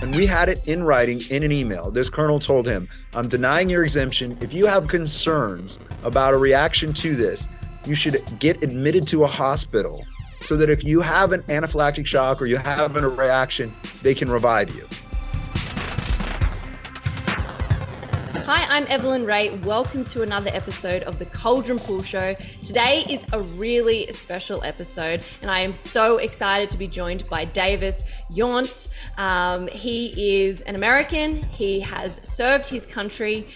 And we had it in writing in an email. This colonel told him, I'm denying your exemption. If you have concerns about a reaction to this, you should get admitted to a hospital so that if you have an anaphylactic shock or you have a reaction, they can revive you. Hi, I'm Evelyn Rae. Welcome to another episode of the Caldron Pool Show. Today is a really special episode, and I am so excited to be joined by Davis Younts. He is an American. He has served his country.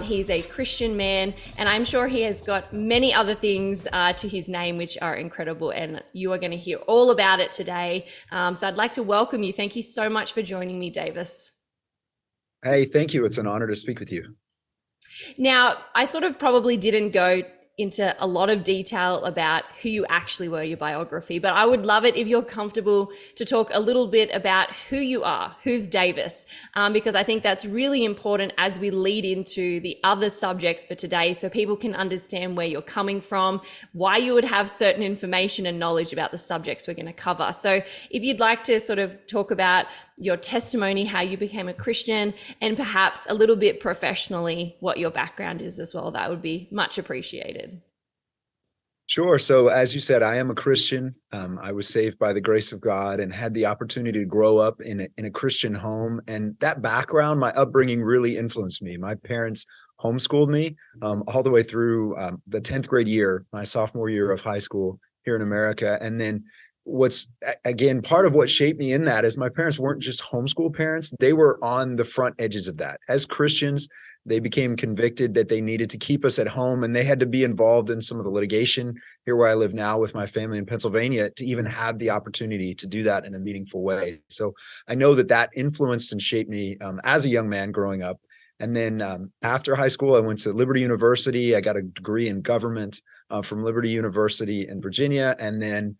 He's a Christian man, and I'm sure he has got many other things to his name which are incredible, and you are going to hear all about it today. So I'd like to welcome you. Thank you so much for joining me, Davis. Hey, thank you. It's an honor to speak with you. Now, I sort of probably didn't go into a lot of detail about who you actually were, your biography, but I would love it if you're comfortable to talk a little bit about who you are, who's Davis, because I think that's really important as we lead into the other subjects for today, so people can understand where you're coming from, why you would have certain information and knowledge about the subjects we're going to cover. So if you'd like to sort of talk about your testimony, how you became a Christian, and perhaps a little bit professionally what your background is as well, that would be much appreciated. Sure. So as you said, I am a Christian. I was saved by the grace of God and had the opportunity to grow up in a Christian home. And that background, my upbringing really influenced me. My parents homeschooled me all the way through the 10th grade year, my sophomore year of high school here in America. And then again, part of what shaped me in that is my parents weren't just homeschool parents. They were on the front edges of that. As Christians, they became convicted that they needed to keep us at home, and they had to be involved in some of the litigation here where I live now with my family in Pennsylvania to even have the opportunity to do that in a meaningful way. So I know that influenced and shaped me as a young man growing up. And then after high school, I went to Liberty University. I got a degree in government from Liberty University in Virginia, and then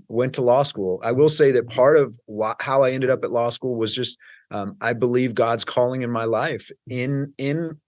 went to law school. I will say that part of how I ended up at law school was just I believe God's calling in my life. In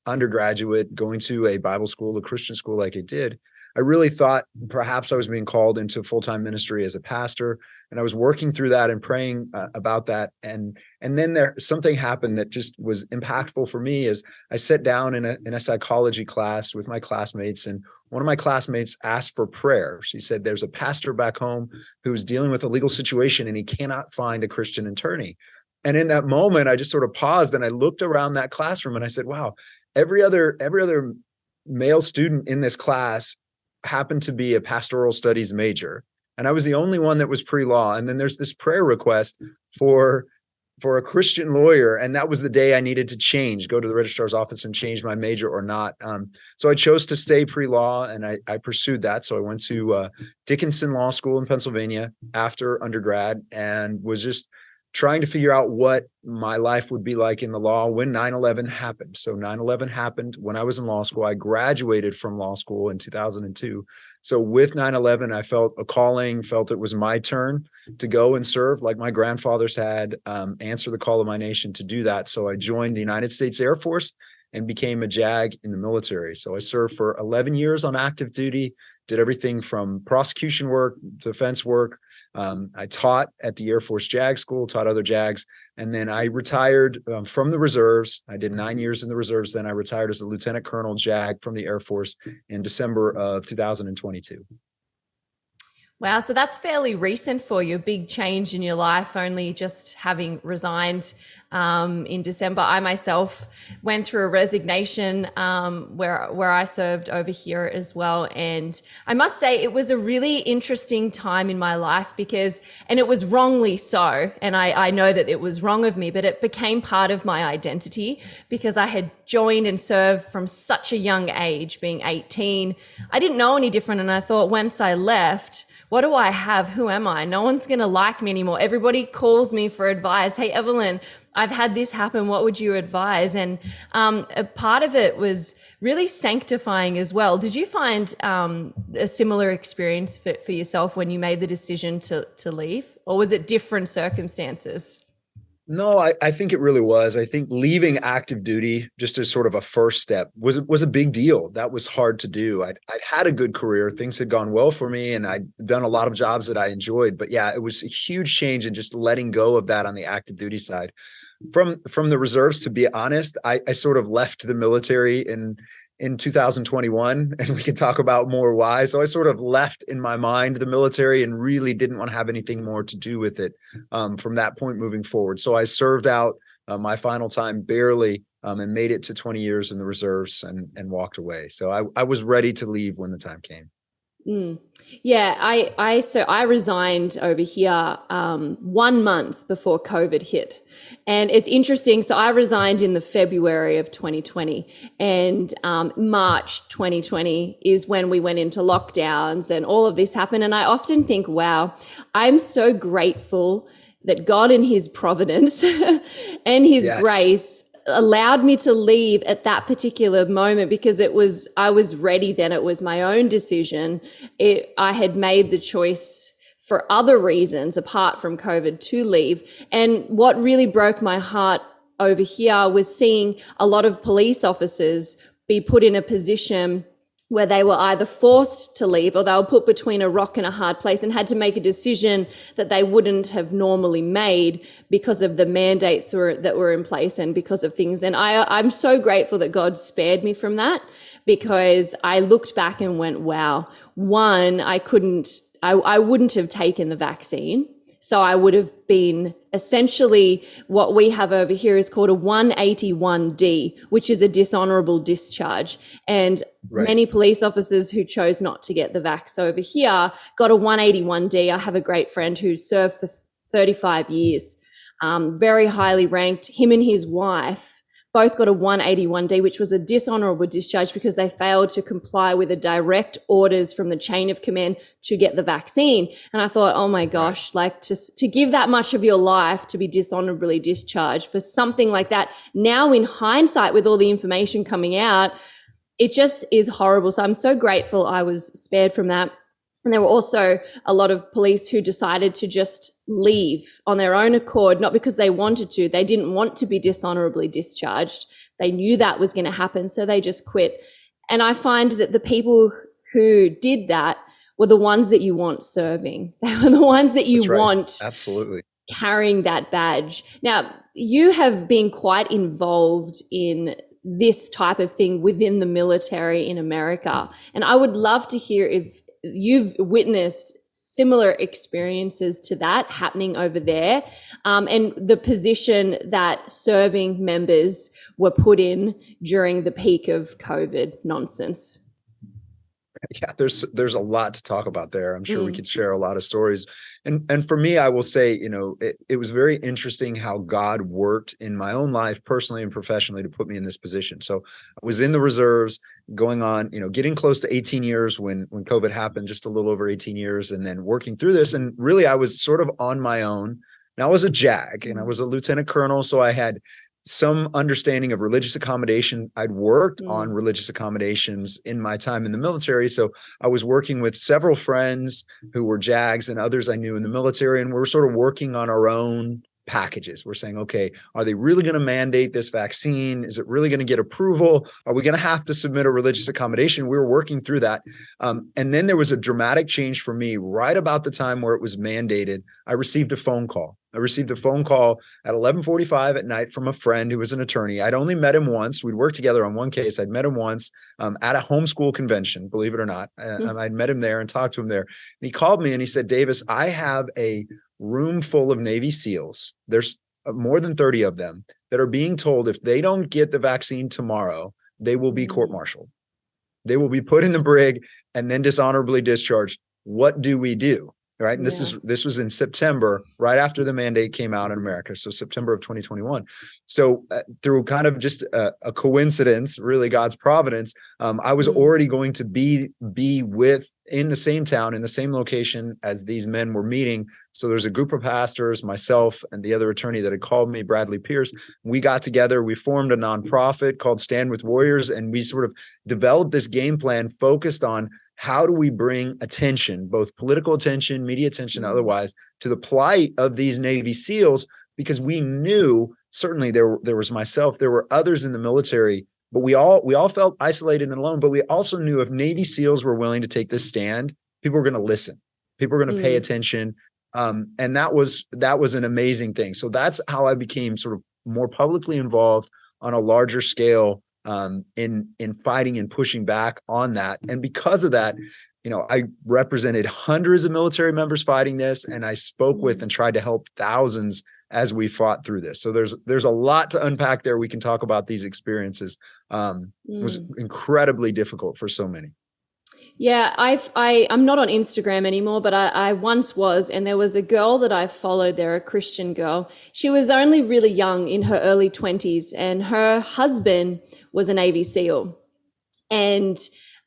undergraduate, going to a Bible school, a Christian school like I did, I really thought perhaps I was being called into full-time ministry as a pastor, and I was working through that and praying about that. And then something happened that just was impactful for me. As I sat down in a psychology class with my classmates, and one of my classmates asked for prayer. She said, "There's a pastor back home who's dealing with a legal situation, and he cannot find a Christian attorney." And in that moment, I just sort of paused and I looked around that classroom and I said, "Wow, every other male student in this class happened to be a pastoral studies major, and I was the only one that was pre-law. And then there's this prayer request for a Christian lawyer, and that was the day I needed to go to the registrar's office and change my major or not. So I chose to stay pre-law, and I pursued that. So I went to Dickinson Law School in Pennsylvania after undergrad, and was just trying to figure out what my life would be like in the law when 9/11 happened. So 9/11 happened when I was in law school. I graduated from law school in 2002. So with 9/11, I felt a calling, felt it was my turn to go and serve like my grandfathers had, answer the call of my nation to do that. So I joined the United States Air Force and became a JAG in the military. So I served for 11 years on active duty, did everything from prosecution work, defense work. I taught at the Air Force JAG school, taught other JAGs, and then I retired from the reserves. I did 9 years in the reserves. Then I retired as a Lieutenant Colonel JAG from the Air Force in December of 2022. Wow, so that's fairly recent for you, a big change in your life, only just having resigned in December. I myself went through a resignation where I served over here as well. And I must say it was a really interesting time in my life and it was wrongly so, and I know that it was wrong of me, but it became part of my identity because I had joined and served from such a young age, being 18. I didn't know any different, and I thought once I left, what do I have? Who am I? No one's going to like me anymore. Everybody calls me for advice. Hey, Evelyn, I've had this happen. What would you advise? And a part of it was really sanctifying as well. Did you find a similar experience for yourself when you made the decision to leave? Or was it different circumstances? No, I think it really was. I think leaving active duty just as sort of a first step was a big deal. That was hard to do. I'd had a good career. Things had gone well for me, and I'd done a lot of jobs that I enjoyed. But yeah, it was a huge change in just letting go of that on the active duty side. from the reserves, to be honest, I sort of left the military in 2021, and we can talk about more why. So I sort of left in my mind the military and really didn't want to have anything more to do with it from that point moving forward. So I served out my final time barely and made it to 20 years in the reserves and walked away. So I was ready to leave when the time came. Mm. Yeah, I resigned over here 1 month before COVID hit. And it's interesting. So I resigned in the February of 2020, and March 2020 is when we went into lockdowns and all of this happened. And I often think, wow, I'm so grateful that God in his providence and his grace allowed me to leave at that particular moment, because I was ready then. It was my own decision. I had made the choice for other reasons apart from COVID to leave. And what really broke my heart over here was seeing a lot of police officers be put in a position where they were either forced to leave or they were put between a rock and a hard place and had to make a decision that they wouldn't have normally made because of the mandates that were in place and because of things. And I'm so grateful that God spared me from that, because I looked back and went, wow, one, I wouldn't have taken the vaccine. So I would have been essentially, what we have over here is called a 181D, which is a dishonorable discharge. And many police officers who chose not to get the vax over here got a 181D. I have a great friend who served for 35 years, very highly ranked. Him and his wife both got a 181D, which was a dishonorable discharge because they failed to comply with the direct orders from the chain of command to get the vaccine. And I thought, oh my gosh, like to give that much of your life to be dishonorably discharged for something like that. Now in hindsight, with all the information coming out, it just is horrible. So I'm so grateful I was spared from that. And there were also a lot of police who decided to just leave on their own accord, not because they wanted to. They didn't want to be dishonorably discharged. They knew that was going to happen, so they just quit. And I find that the people who did that were the ones that you want serving. They were the ones that you want absolutely carrying that badge. Now, you have been quite involved in this type of thing within the military in America. And I would love to hear if you've witnessed similar experiences to that happening over there, and the position that serving members were put in during the peak of COVID nonsense. Yeah, there's a lot to talk about there. I'm sure we could share a lot of stories. And for me, I will say, it was very interesting how God worked in my own life, personally and professionally, to put me in this position. So I was in the reserves going on, getting close to 18 years when COVID happened, just a little over 18 years, and then working through this. And really, I was sort of on my own. Now I was a JAG and I was a lieutenant colonel. So I had some understanding of religious accommodation. I'd worked on religious accommodations in my time in the military. So I was working with several friends who were JAGs and others I knew in the military. And we're sort of working on our own packages. We're saying, okay, are they really going to mandate this vaccine? Is it really going to get approval? Are we going to have to submit a religious accommodation? We were working through that. And then there was a dramatic change for me right about the time where it was mandated. I received a phone call. I received a phone call at 11:45 at night from a friend who was an attorney. I'd only met him once. We'd worked together on one case. I'd met him once at a homeschool convention, believe it or not. I'd met him there and talked to him there. And he called me and he said, Davis, I have a room full of Navy SEALs. There's more than 30 of them that are being told if they don't get the vaccine tomorrow, they will be court-martialed. They will be put in the brig and then dishonorably discharged. What do we do? Right. And this was in September, right after the mandate came out in America. So September of 2021. So through kind of just a coincidence, really God's providence, I was already going to be in the same town, in the same location as these men were meeting. So there's a group of pastors, myself and the other attorney that had called me, Bradley Pierce. We got together, we formed a nonprofit called Stand with Warriors, and we sort of developed this game plan focused on how do we bring attention, both political attention, media attention, otherwise, to the plight of these Navy SEALs, because we knew, certainly there was myself, there were others in the military, but we all felt isolated and alone. But we also knew if Navy SEALs were willing to take this stand, people were going to listen, people were going to pay attention. And that was an amazing thing. So that's how I became sort of more publicly involved on a larger scale in fighting and pushing back on that. And because of that, I represented hundreds of military members fighting this, and I spoke with and tried to help thousands as we fought through this. So there's a lot to unpack there. We can talk about these experiences. It was incredibly difficult for so many. Yeah, I'm not on Instagram anymore, but I once was, and there was a girl that I followed there, a Christian girl. She was only really young, in her early 20s, and her husband was a Navy SEAL. And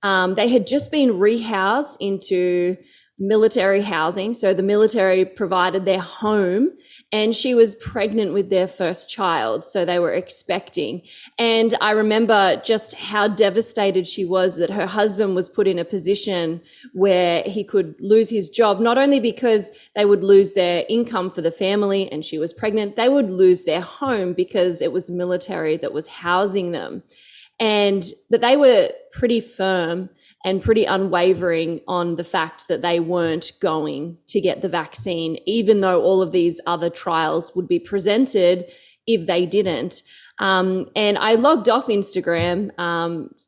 they had just been rehoused into military housing. So the military provided their home, and she was pregnant with their first child. So they were expecting. And I remember just how devastated she was that her husband was put in a position where he could lose his job, not only because they would lose their income for the family and she was pregnant, they would lose their home because it was military that was housing them. But they were pretty firm and pretty unwavering on the fact that they weren't going to get the vaccine, even though all of these other trials would be presented if they didn't. And I logged off Instagram.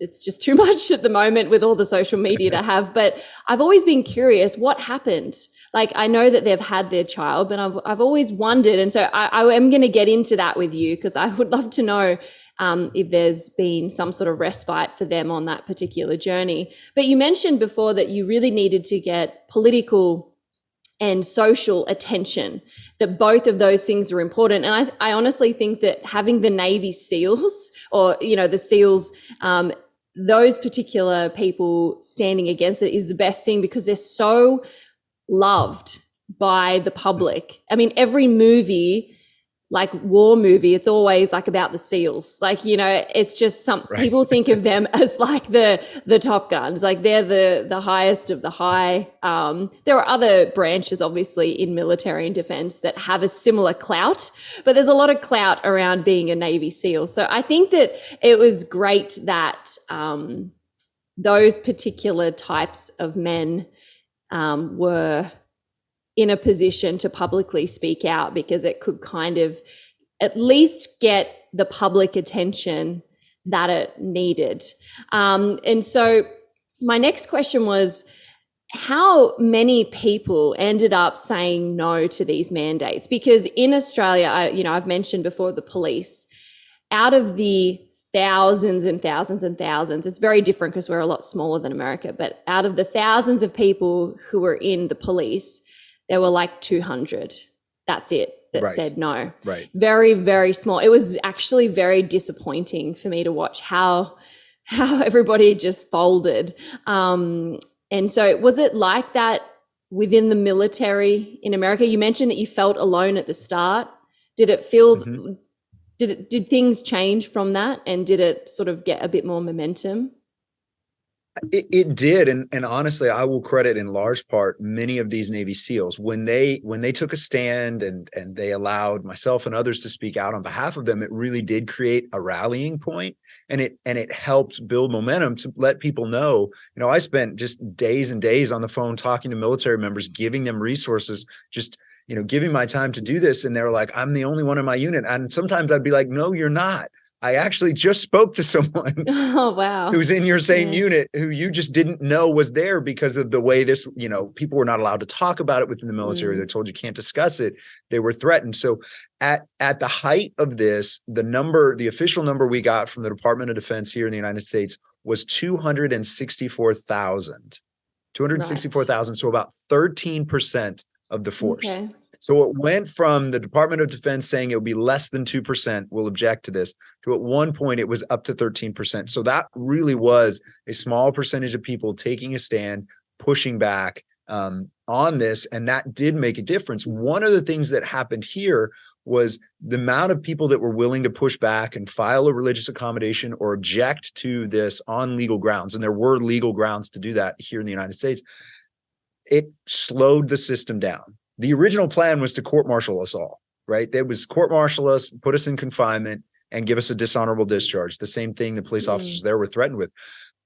It's just too much at the moment with all the social media to have, but I've always been curious what happened. Like, I know that they've had their child, but I've always wondered. And so I am going to get into that with you, because I would love to know if there's been some sort of respite for them on that particular journey. But you mentioned before that you really needed to get political and social attention, that both of those things are important. And I honestly think that having the Navy SEALs, or, the SEALs, those particular people standing against it is the best thing, because they're so loved by the public. I mean, every movie, like war movie, it's always like about the SEALs. Like, it's just people think of them as like the Top Guns, like they're the highest of the high. There are other branches, obviously, in military and defense that have a similar clout, but there's a lot of clout around being a Navy SEAL. So I think that it was great that those particular types of men were in a position to publicly speak out, because it could kind of at least get the public attention that it needed. And so my next question was, how many people ended up saying no to these mandates? Because in Australia, I've mentioned before the police, out of the thousands and thousands and thousands, it's very different because we're a lot smaller than America, but out of the thousands of people who were in the police, there were like 200. That's it, that said no. Right. Very, very small. It was actually very disappointing for me to watch how everybody just folded. And so was it like that within the military in America? You mentioned that you felt alone at the start. Did it feel, did things change from that? And did it sort of get a bit more momentum? It did, and honestly, I will credit in large part many of these Navy SEALs when they took a stand and they allowed myself and others to speak out on behalf of them. It really did create a rallying point, and it helped build momentum to let people know. I spent just days and days on the phone talking to military members, giving them resources, just giving my time to do this, and they were like, "I'm the only one in my unit," and sometimes I'd be like, "No, you're not. I actually just spoke to someone who's in your same unit who you just didn't know was there because of the way this, people were not allowed to talk about it within the military. They're told you can't discuss it. They were threatened. So at the height of this, the official number we got from the Department of Defense here in the United States was 264,000. 264,000. So about 13% of the force. Okay. So it went from the Department of Defense saying it would be less than 2%, we'll object to this, to at one point it was up to 13%. So that really was a small percentage of people taking a stand, pushing back on this, and that did make a difference. One of the things that happened here was the amount of people that were willing to push back and file a religious accommodation or object to this on legal grounds, and there were legal grounds to do that here in the United States. It slowed the system down. The original plan was to court-martial us all, right? It was court-martial us, put us in confinement, and give us a dishonorable discharge, the same thing the police officers there were threatened with.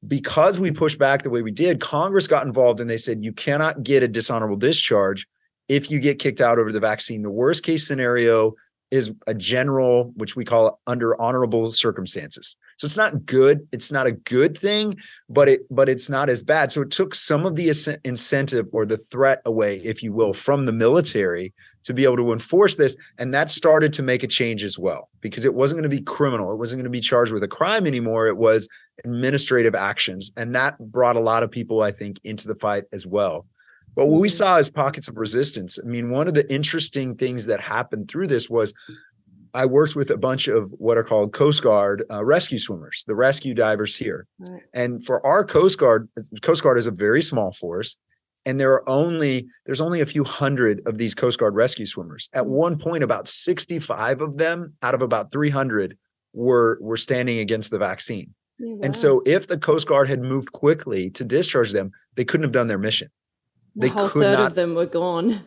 Because we pushed back the way we did, Congress got involved and they said, you cannot get a dishonorable discharge if you get kicked out over the vaccine. The worst case scenario is a general, which we call under honorable circumstances. So it's not good. It's not a good thing, but it's not as bad. So it took some of the incentive or the threat away, if you will, from the military to be able to enforce this. And that started to make a change as well, because it wasn't going to be criminal. It wasn't going to be charged with a crime anymore. It was administrative actions. And that brought a lot of people, I think, into the fight as well. But what we saw is pockets of resistance. I mean, one of the interesting things that happened through this was I worked with a bunch of what are called Coast Guard rescue swimmers, the rescue divers here. Right. And for our Coast Guard is a very small force, and there's only a few hundred of these Coast Guard rescue swimmers. At one point, about 65 of them out of about 300 were standing against the vaccine. Yeah, wow. And so if the Coast Guard had moved quickly to discharge them, they couldn't have done their mission. The whole third of them were gone.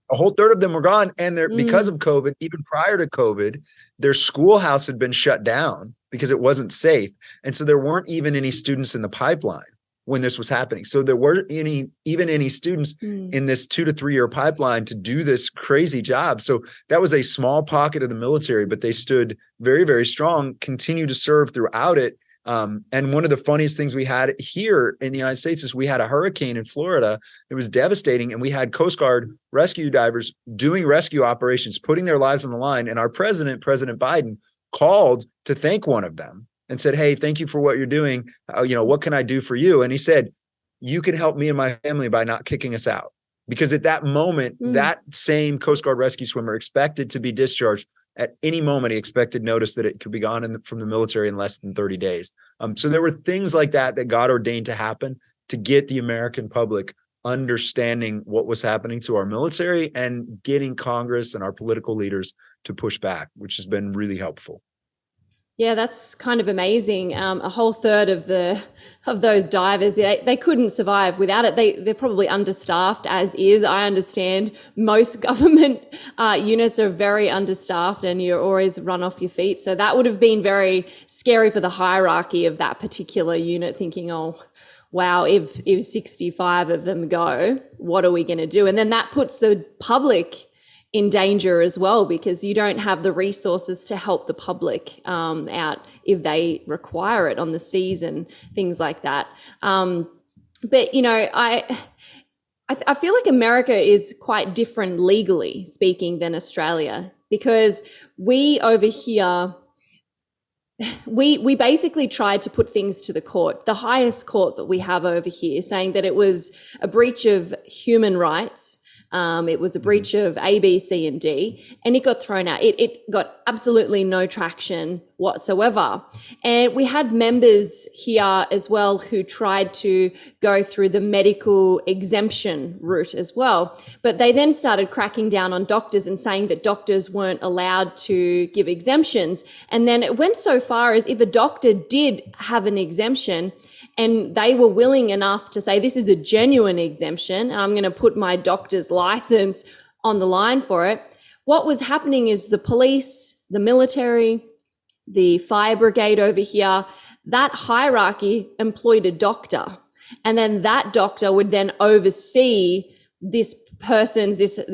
A whole third of them were gone. And because of COVID, even prior to COVID, their schoolhouse had been shut down because it wasn't safe. And so there weren't even any students in the pipeline when this was happening. So there weren't even any students in this 2 to 3 year pipeline to do this crazy job. So that was a small pocket of the military, but they stood very, very strong, continued to serve throughout it. And one of the funniest things we had here in the United States is we had a hurricane in Florida. It was devastating. And we had Coast Guard rescue divers doing rescue operations, putting their lives on the line. And our president, President Biden, called to thank one of them and said, "Hey, thank you for what you're doing. What can I do for you?" And he said, "You can help me and my family by not kicking us out." Because at that moment, that same Coast Guard rescue swimmer expected to be discharged. At any moment, he expected notice that it could be gone from the military in less than 30 days. So there were things like that God ordained to happen to get the American public understanding what was happening to our military and getting Congress and our political leaders to push back, which has been really helpful. Yeah, that's kind of amazing. A whole third of those divers, they couldn't survive without it. They're probably understaffed as is. I understand most government units are very understaffed and you're always run off your feet. So that would have been very scary for the hierarchy of that particular unit, thinking, oh, wow, if 65 of them go, what are we going to do? And then that puts the public in danger as well, because you don't have the resources to help the public out if they require it on the seas and things like that. But I feel like America is quite different legally speaking than Australia, because we over here, we basically tried to put things to the court, the highest court that we have over here, saying that it was a breach of human rights. It was a breach of A, B, C, and D, and it got thrown out. It got absolutely no traction whatsoever. And we had members here as well who tried to go through the medical exemption route as well. But they then started cracking down on doctors and saying that doctors weren't allowed to give exemptions. And then it went so far as if a doctor did have an exemption, and they were willing enough to say, this is a genuine exemption, and I'm going to put my doctor's license on the line for it. What was happening is the police, the military, the fire brigade over here, that hierarchy employed a doctor. And then that doctor would then oversee this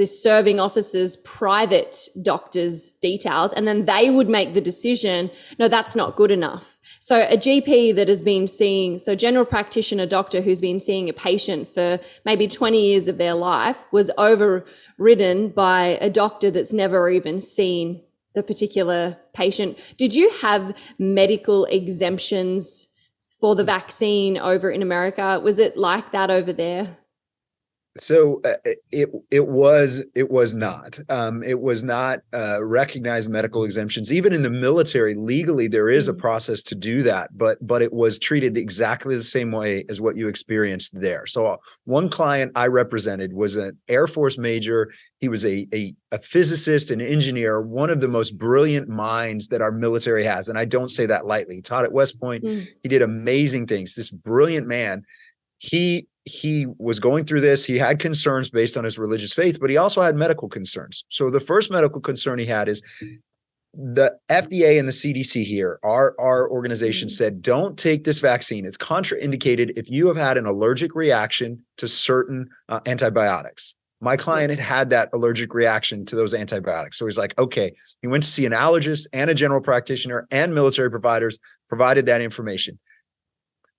serving officer's private doctor's details. And then they would make the decision, no, that's not good enough. So a GP that has been seeing, so general practitioner doctor who's been seeing a patient for maybe 20 years of their life was overridden by a doctor that's never even seen the particular patient. Did you have medical exemptions for the vaccine over in America? Was it like that over there? So it was not. It was not recognized medical exemptions. Even in the military, legally, there is a process to do that, but it was treated exactly the same way as what you experienced there. So one client I represented was an Air Force major. He was a physicist, an engineer, one of the most brilliant minds that our military has. And I don't say that lightly. He taught at West Point. He did amazing things. This brilliant man. He was going through this. He had concerns based on his religious faith, but he also had medical concerns. So the first medical concern he had is the FDA and the CDC here, our organization said, don't take this vaccine. It's contraindicated if you have had an allergic reaction to certain antibiotics. My client had that allergic reaction to those antibiotics. So he's like, okay, he went to see an allergist and a general practitioner and military providers, provided that information.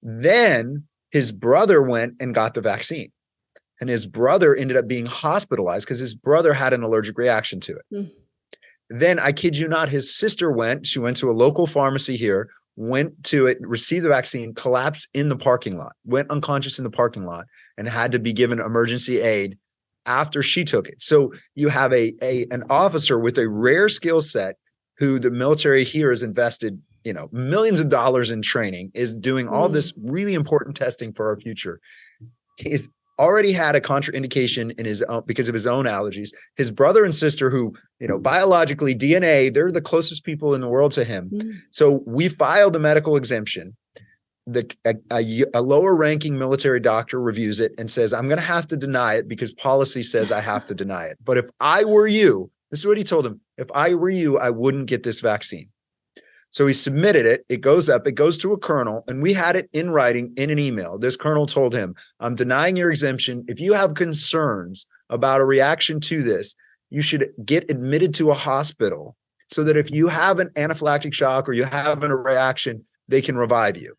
Then his brother went and got the vaccine. And his brother ended up being hospitalized because his brother had an allergic reaction to it. Mm. Then, I kid you not, his sister she went to a local pharmacy here, went to it, received the vaccine, collapsed in the parking lot, went unconscious in the parking lot, and had to be given emergency aid after she took it. So you have an officer with a rare skill set who the military here has invested, millions of dollars in training, is doing all this really important testing for our future. He's already had a contraindication in his own because of his own allergies. His brother and sister, who, biologically, DNA, they're the closest people in the world to him. So we filed a medical exemption. A lower ranking military doctor reviews it and says, I'm going to have to deny it because policy says I have to deny it. But if I were you, this is what he told him, if I were you, I wouldn't get this vaccine. So he submitted it. It goes up. It goes to a colonel, and we had it in writing in an email. This colonel told him, I'm denying your exemption. If you have concerns about a reaction to this, you should get admitted to a hospital so that if you have an anaphylactic shock or you have a reaction, they can revive you.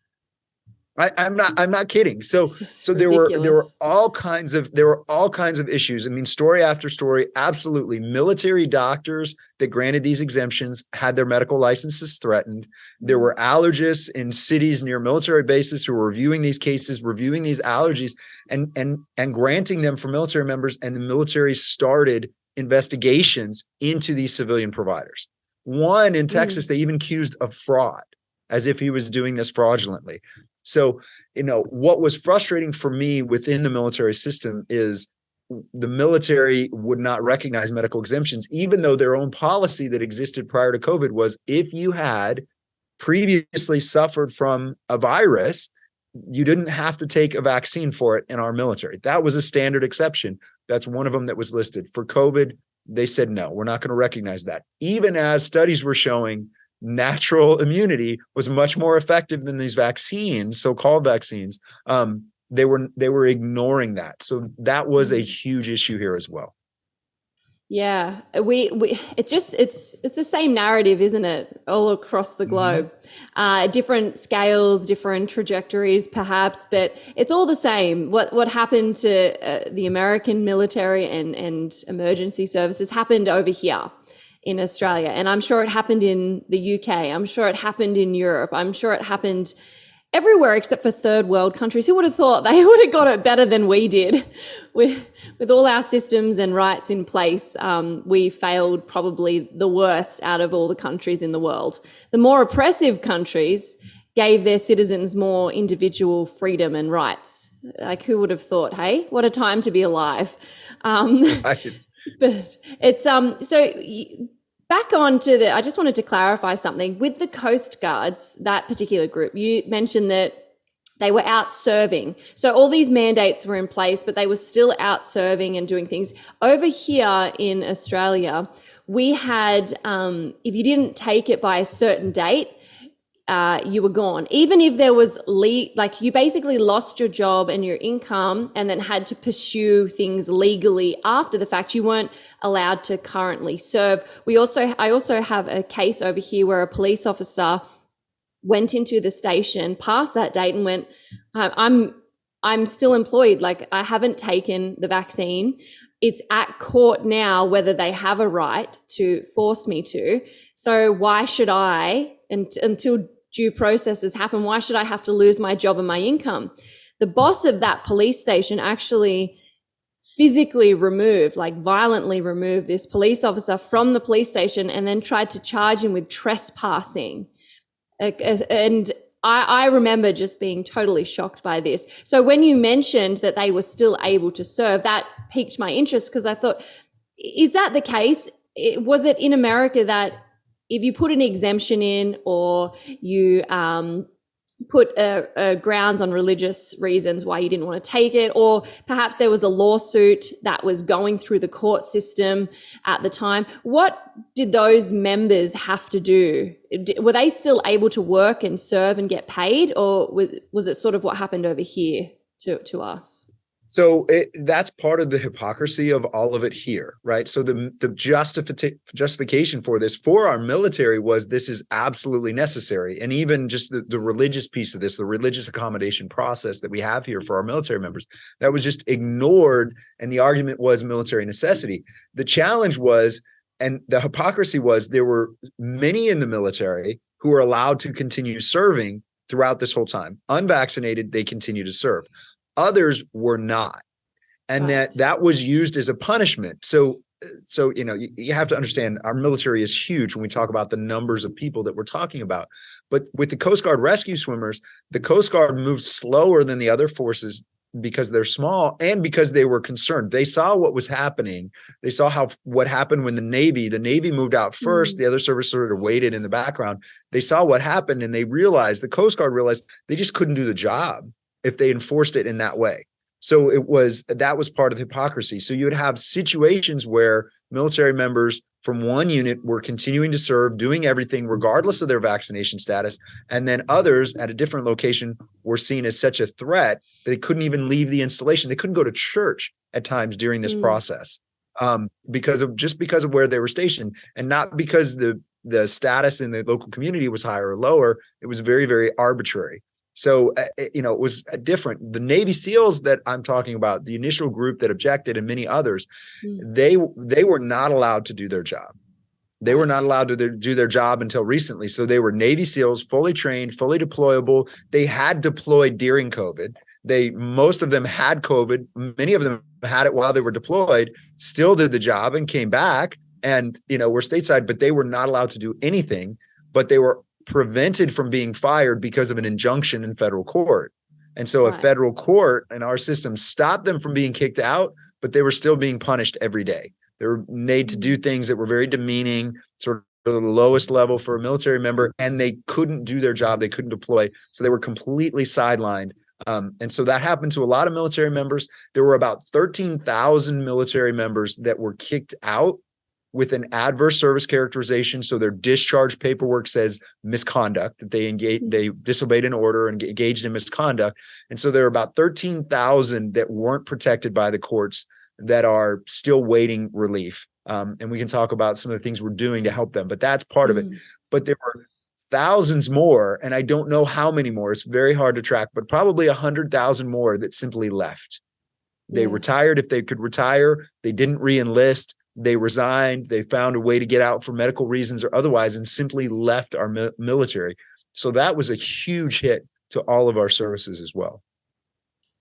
I'm not kidding. So there were all kinds of issues. I mean, story after story. Absolutely. Military doctors that granted these exemptions had their medical licenses threatened. There were allergists in cities near military bases who were reviewing these cases, reviewing these allergies and granting them for military members. And the military started investigations into these civilian providers. One in Texas, they even accused of fraud, as if he was doing this fraudulently. So, what was frustrating for me within the military system is the military would not recognize medical exemptions, even though their own policy that existed prior to COVID was if you had previously suffered from a virus, you didn't have to take a vaccine for it in our military. That was a standard exception. That's one of them that was listed. For COVID, they said, no, we're not going to recognize that. Even as studies were showing natural immunity was much more effective than these vaccines, so-called vaccines. They were ignoring that. So that was a huge issue here as well. Yeah, it's the same narrative, isn't it, all across the globe? Different scales, different trajectories, perhaps, but it's all the same. What happened to the American military and emergency services happened over here in Australia. And I'm sure it happened in the UK. I'm sure it happened in Europe. I'm sure it happened everywhere except for third world countries. Who would have thought they would have got it better than we did with all our systems and rights in place? We failed probably the worst out of all the countries in the world. The more oppressive countries gave their citizens more individual freedom and rights. Like, who would have thought, hey, what a time to be alive. Right. But it's back on to I just wanted to clarify something with the Coast Guards, that particular group. You mentioned that they were out serving. So all these mandates were in place, but they were still out serving and doing things. Over here in Australia, we had, if you didn't take it by a certain date, you were gone. Even if there was you basically lost your job and your income and then had to pursue things legally after the fact. You weren't allowed to currently serve. I also have a case over here where a police officer went into the station past that date and went, I'm still employed. Like, I haven't taken the vaccine. It's at court now whether they have a right to force me to. So why should I, until due processes happen, why should I have to lose my job and my income? The boss of that police station actually physically violently removed this police officer from the police station and then tried to charge him with trespassing. And I remember just being totally shocked by this. So when you mentioned that they were still able to serve, that piqued my interest because I thought, is that the case? Was it in America that if you put an exemption in or you put grounds on religious reasons why you didn't want to take it, or perhaps there was a lawsuit that was going through the court system at the time, what did those members have to do? Were they still able to work and serve and get paid, or was it sort of what happened over here to us? So that's part of the hypocrisy of all of it here, right? So the justification for this for our military was this is absolutely necessary. And even just the religious piece of this, the religious accommodation process that we have here for our military members, that was just ignored. And the argument was military necessity. The challenge was, and the hypocrisy was, there were many in the military who were allowed to continue serving throughout this whole time. Unvaccinated, they continue to serve. Others were not, and Right. that was used as a punishment. So you have to understand our military is huge when we talk about the numbers of people that we're talking about. But with the Coast Guard rescue swimmers, the Coast Guard moved slower than the other forces because they're small and because they were concerned. They saw what was happening. They saw what happened when the Navy moved out first. The other service sort of waited in the background. They saw what happened, and they realized, the Coast Guard realized, they just couldn't do the job if they enforced it in that way. So that was part of the hypocrisy. So you would have situations where military members from one unit were continuing to serve, doing everything regardless of their vaccination status, and then others at a different location were seen as such a threat that they couldn't even leave the installation. They couldn't go to church at times during this process, because of where they were stationed, and not because the status in the local community was higher or lower. It was very, very arbitrary. So, it was different. The Navy SEALs that I'm talking about, the initial group that objected, and many others, they were not allowed to do their job. They were not allowed to do their job until recently. So they were Navy SEALs, fully trained, fully deployable. They had deployed during COVID. Most of them had COVID. Many of them had it while they were deployed, still did the job and came back and, were stateside, but they were not allowed to do anything. But they were prevented from being fired because of an injunction in federal court. And so a federal court in our system stopped them from being kicked out, but they were still being punished every day. They were made to do things that were very demeaning, sort of the lowest level for a military member, and they couldn't do their job. They couldn't deploy. So they were completely sidelined. And so that happened to a lot of military members. There were about 13,000 military members that were kicked out with an adverse service characterization. So their discharge paperwork says misconduct, that they disobeyed an order and engaged in misconduct. And so there are about 13,000 that weren't protected by the courts that are still waiting relief. And we can talk about some of the things we're doing to help them, but that's part of it. But there were thousands more, and I don't know how many more. It's very hard to track, but probably 100,000 more that simply left. They retired if they could retire. They didn't re-enlist. They resigned. They found a way to get out for medical reasons or otherwise, and simply left our military. So that was a huge hit to all of our services as well.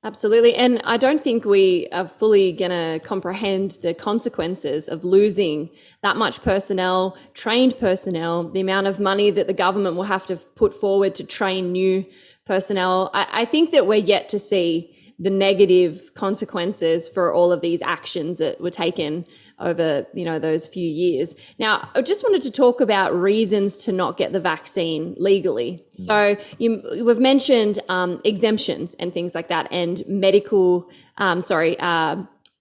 Absolutely. And I don't think we are fully going to comprehend the consequences of losing that much personnel, trained personnel, the amount of money that the government will have to put forward to train new personnel. I think that we're yet to see the negative consequences for all of these actions that were taken over, those few years. Now, I just wanted to talk about reasons to not get the vaccine legally. So we've mentioned exemptions and things like that, and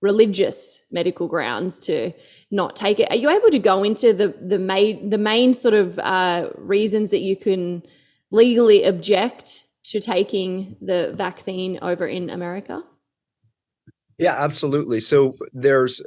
religious medical grounds to not take it. Are you able to go into the main sort of reasons that you can legally object to taking the vaccine over in America? Yeah, absolutely. So there's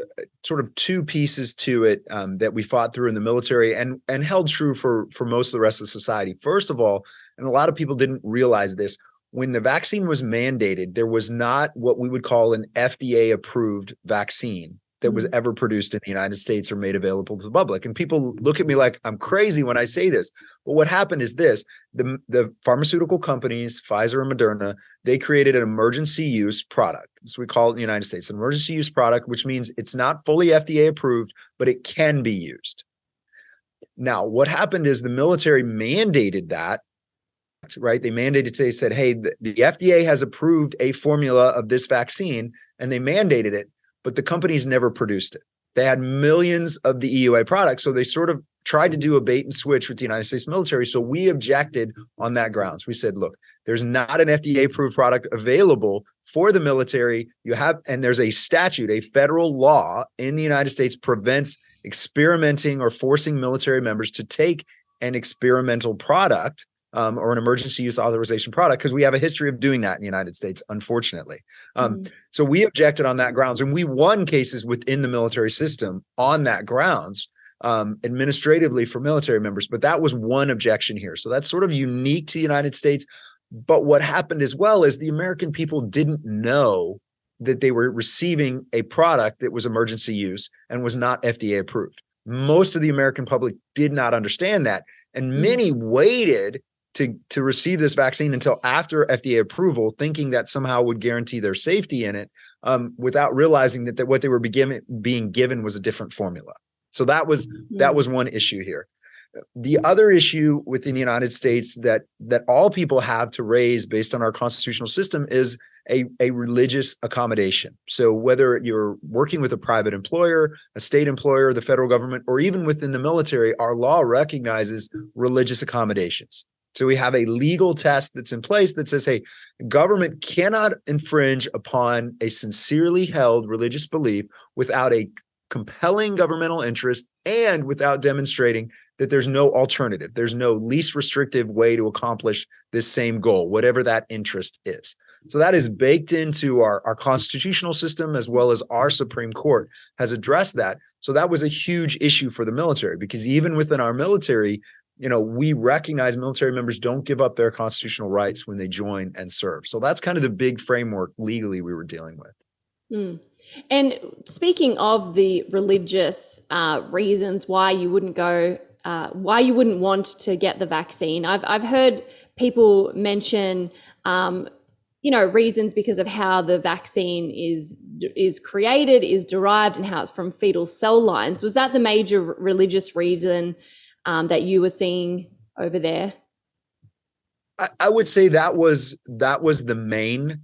sort of two pieces to it that we fought through in the military and held true for most of the rest of society. First of all, and a lot of people didn't realize this, when the vaccine was mandated, there was not what we would call an FDA approved vaccine that was ever produced in the United States or made available to the public. And people look at me like I'm crazy when I say this. But what happened is this: the pharmaceutical companies, Pfizer and Moderna, they created an emergency use product. So we call it in the United States an emergency use product, which means it's not fully FDA approved, but it can be used. Now, what happened is the military mandated that, right? They said, hey, the FDA has approved a formula of this vaccine, and they mandated it, but the companies never produced it. They had millions of the EUA products, so they sort of tried to do a bait and switch with the United States military. So we objected on that grounds. We said, look, there's not an FDA-approved product available for the military. And there's a statute, a federal law in the United States prevents experimenting or forcing military members to take an experimental product or an emergency use authorization product, because we have a history of doing that in the United States, unfortunately. So we objected on that grounds, and we won cases within the military system on that grounds, administratively for military members. But that was one objection here. So that's sort of unique to the United States. But what happened as well is the American people didn't know that they were receiving a product that was emergency use and was not FDA approved. Most of the American public did not understand that. And many waited to receive this vaccine until after FDA approval, thinking that somehow would guarantee their safety in it, without realizing that what they were being given was a different formula. So that was one issue here. The other issue within the United States that all people have to raise based on our constitutional system is a religious accommodation. So whether you're working with a private employer, a state employer, the federal government, or even within the military, our law recognizes religious accommodations. So we have a legal test that's in place that says, hey, government cannot infringe upon a sincerely held religious belief without a compelling governmental interest and without demonstrating that there's no alternative. There's no least restrictive way to accomplish this same goal, whatever that interest is. So that is baked into our constitutional system, as well as our Supreme Court has addressed that. So that was a huge issue for the military, because even within our military, we recognize military members don't give up their constitutional rights when they join and serve. So that's kind of the big framework legally we were dealing with. And speaking of the religious reasons why you wouldn't want to get the vaccine, I've heard people mention, reasons because of how the vaccine is created, is derived, and how it's from fetal cell lines. Was that the major religious reason that you were seeing over there? I would say that was the main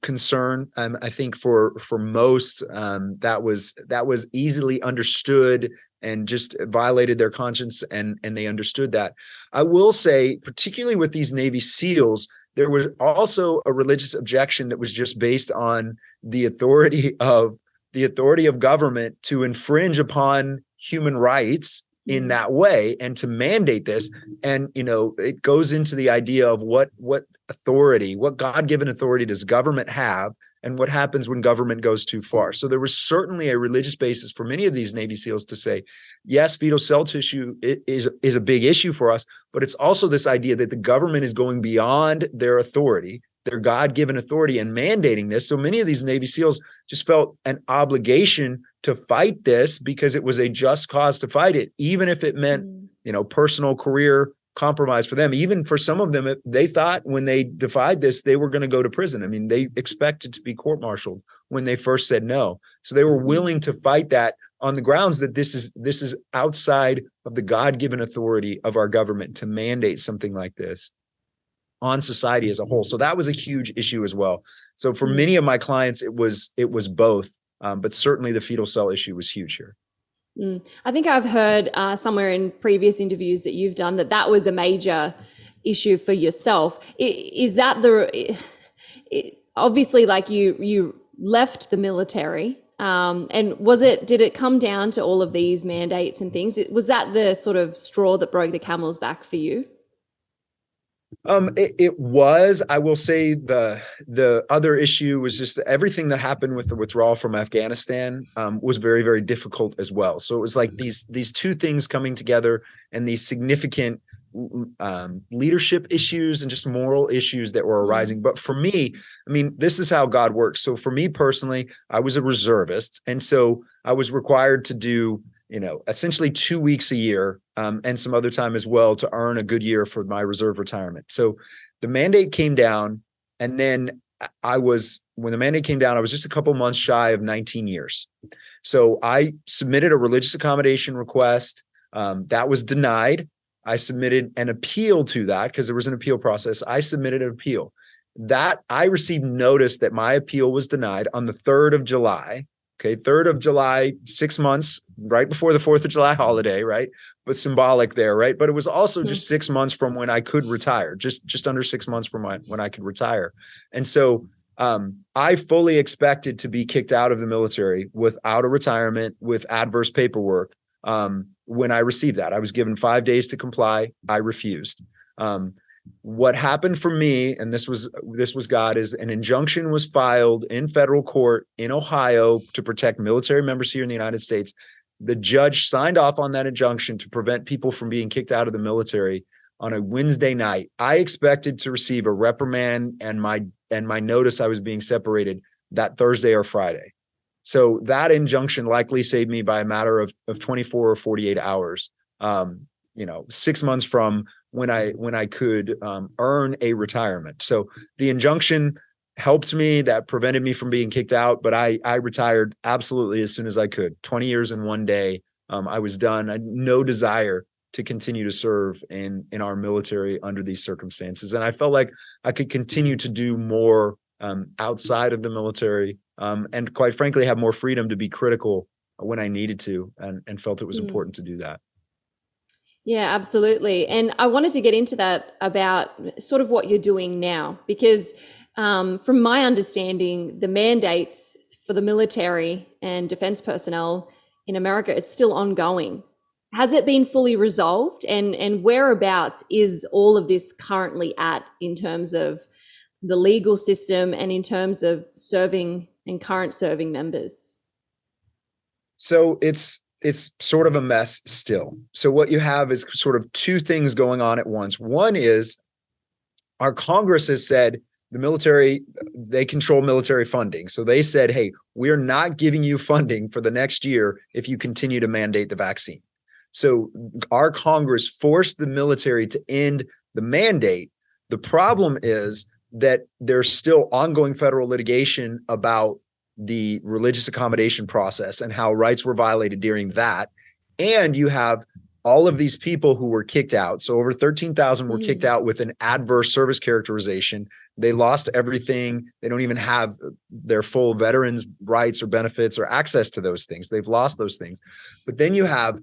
concern. I think for most, that was easily understood and just violated their conscience, and they understood that. I will say, particularly with these Navy SEALs, there was also a religious objection that was just based on the authority of government to infringe upon human rights in that way and to mandate this. And, it goes into the idea of what authority, what God-given authority does government have, and what happens when government goes too far. So there was certainly a religious basis for many of these Navy SEALs to say, yes, fetal cell tissue is a big issue for us, but it's also this idea that the government is going beyond their authority, their God-given authority, and mandating this. So many of these Navy SEALs just felt an obligation to fight this because it was a just cause to fight it, even if it meant, personal career compromise for them. Even for some of them, they thought when they defied this, they were going to go to prison. I mean, they expected to be court-martialed when they first said no. So they were willing to fight that on the grounds that this is outside of the God-given authority of our government to mandate something like this on society as a whole. So that was a huge issue as well. So for many of my clients, it was both, but certainly the fetal cell issue was huge here. I think I've heard somewhere in previous interviews that you've done that was a major issue for yourself. Is that obviously, like you left the military, and did it come down to all of these mandates and things? Was that the sort of straw that broke the camel's back for you? It was. I will say the other issue was just everything that happened with the withdrawal from Afghanistan was very, very difficult as well. So it was like these two things coming together, and these significant leadership issues and just moral issues that were arising. But for me, I mean, this is how God works. So for me personally, I was a reservist, and so I was required to do essentially 2 weeks a year, and some other time as well, to earn a good year for my reserve retirement. So the mandate came down, and then when the mandate came down, I was just a couple months shy of 19 years. So I submitted a religious accommodation request. That was denied. I submitted an appeal to that because there was an appeal process. I submitted an appeal. That I received notice that my appeal was denied on the 3rd of July. Okay, 3rd of July, 6 months, right before the 4th of July holiday, right? But symbolic there, right? But it was also just 6 months from when I could retire, just under 6 months from when I could retire. And so I fully expected to be kicked out of the military without a retirement, with adverse paperwork. When I received that, I was given 5 days to comply. I refused. What happened for me, and this was God, is an injunction was filed in federal court in Ohio to protect military members here in the United States. The judge signed off on that injunction to prevent people from being kicked out of the military on a Wednesday night. I expected to receive a reprimand and my notice I was being separated that Thursday or Friday. So that injunction likely saved me by a matter of 24 or 48 hours. 6 months from when I could earn a retirement. So the injunction helped me, that prevented me from being kicked out, but I retired absolutely as soon as I could. 20 years in one day. I was done. I had no desire to continue to serve in our military under these circumstances. And I felt like I could continue to do more outside of the military, and quite frankly, have more freedom to be critical when I needed to, and felt it was important to do that. Yeah, absolutely. And I wanted to get into that about sort of what you're doing now, because from my understanding, the mandates for the military and defense personnel in America, it's still ongoing. Has it been fully resolved? And whereabouts is all of this currently at in terms of the legal system and in terms of serving and current serving members? So it's sort of a mess still. So what you have is sort of two things going on at once. One is our Congress has said the military, they control military funding. So they said, hey, we're not giving you funding for the next year if you continue to mandate the vaccine. So our Congress forced the military to end the mandate. The problem is that there's still ongoing federal litigation about the religious accommodation process and how rights were violated during that. And you have all of these people who were kicked out. So over 13,000 were kicked out with an adverse service characterization. They lost everything. They don't even have their full veterans rights or benefits or access to those things. They've lost those things. But then you have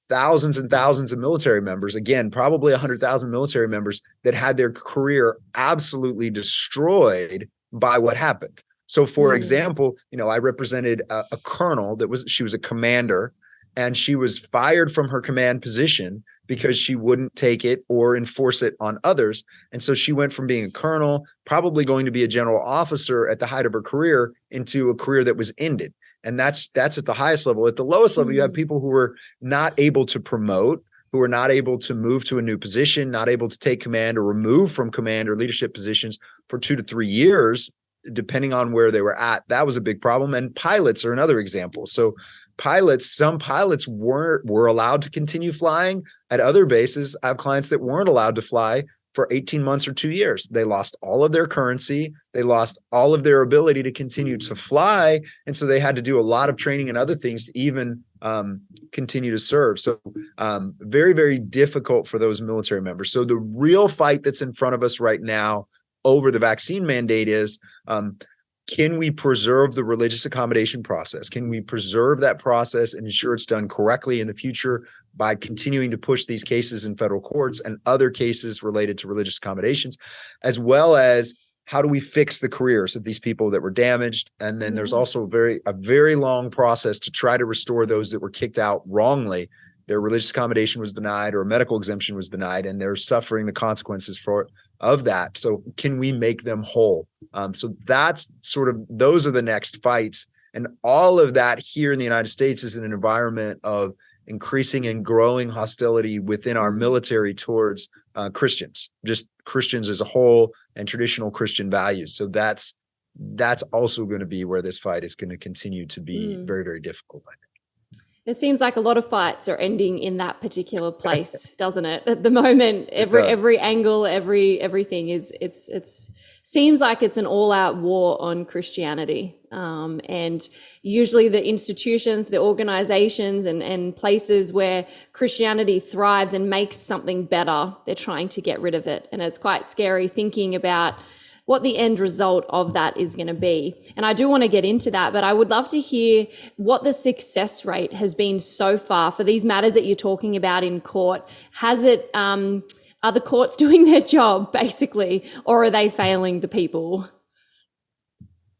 thousands and thousands of military members, again, probably 100,000 military members that had their career absolutely destroyed by what happened. So for example, I represented a colonel she was a commander, and she was fired from her command position because she wouldn't take it or enforce it on others. And so she went from being a colonel, probably going to be a general officer at the height of her career, into a career that was ended. And that's at the highest level. At the lowest level, you have people who were not able to promote, who are not able to move to a new position, not able to take command or remove from command or leadership positions for 2 to 3 years, depending on where they were at. That was a big problem. And pilots are another example. So some pilots were allowed to continue flying at other bases. I have clients that weren't allowed to fly for 18 months or 2 years. They lost all of their currency. They lost all of their ability to continue to fly. And so they had to do a lot of training and other things to even continue to serve. So very, very difficult for those military members. So the real fight that's in front of us right now over the vaccine mandate is, can we preserve the religious accommodation process? Can we preserve that process and ensure it's done correctly in the future by continuing to push these cases in federal courts and other cases related to religious accommodations, as well as how do we fix the careers of these people that were damaged? And then there's also a very long process to try to restore those that were kicked out wrongly. Their religious accommodation was denied or a medical exemption was denied, and they're suffering the consequences of that. So can we make them whole? So that's those are the next fights. And all of that here in the United States is in an environment of increasing and growing hostility within our military towards Christians, just Christians as a whole, and traditional Christian values. So that's also going to be where this fight is going to continue to be very, very difficult, I think. It seems like a lot of fights are ending in that particular place, doesn't it? At the moment, every angle, everything is it's seems like it's an all-out war on Christianity. And usually the institutions, the organizations and places where Christianity thrives and makes something better, they're trying to get rid of it. And it's quite scary thinking about what the end result of that is going to be. And I do want to get into that, but I would love to hear what the success rate has been so far for these matters that you're talking about in court. Has it, are the courts doing their job basically, or are they failing the people?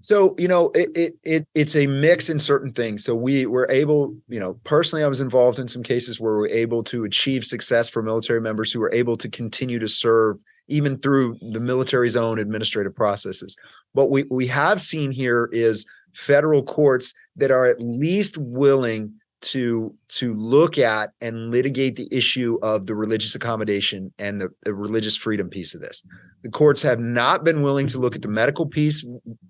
So, it's a mix in certain things. So we were able, personally, I was involved in some cases where we were able to achieve success for military members who were able to continue to serve even through the military's own administrative processes. What we have seen here is federal courts that are at least willing to look at and litigate the issue of the religious accommodation and the religious freedom piece of this. The courts have not been willing to look at the medical piece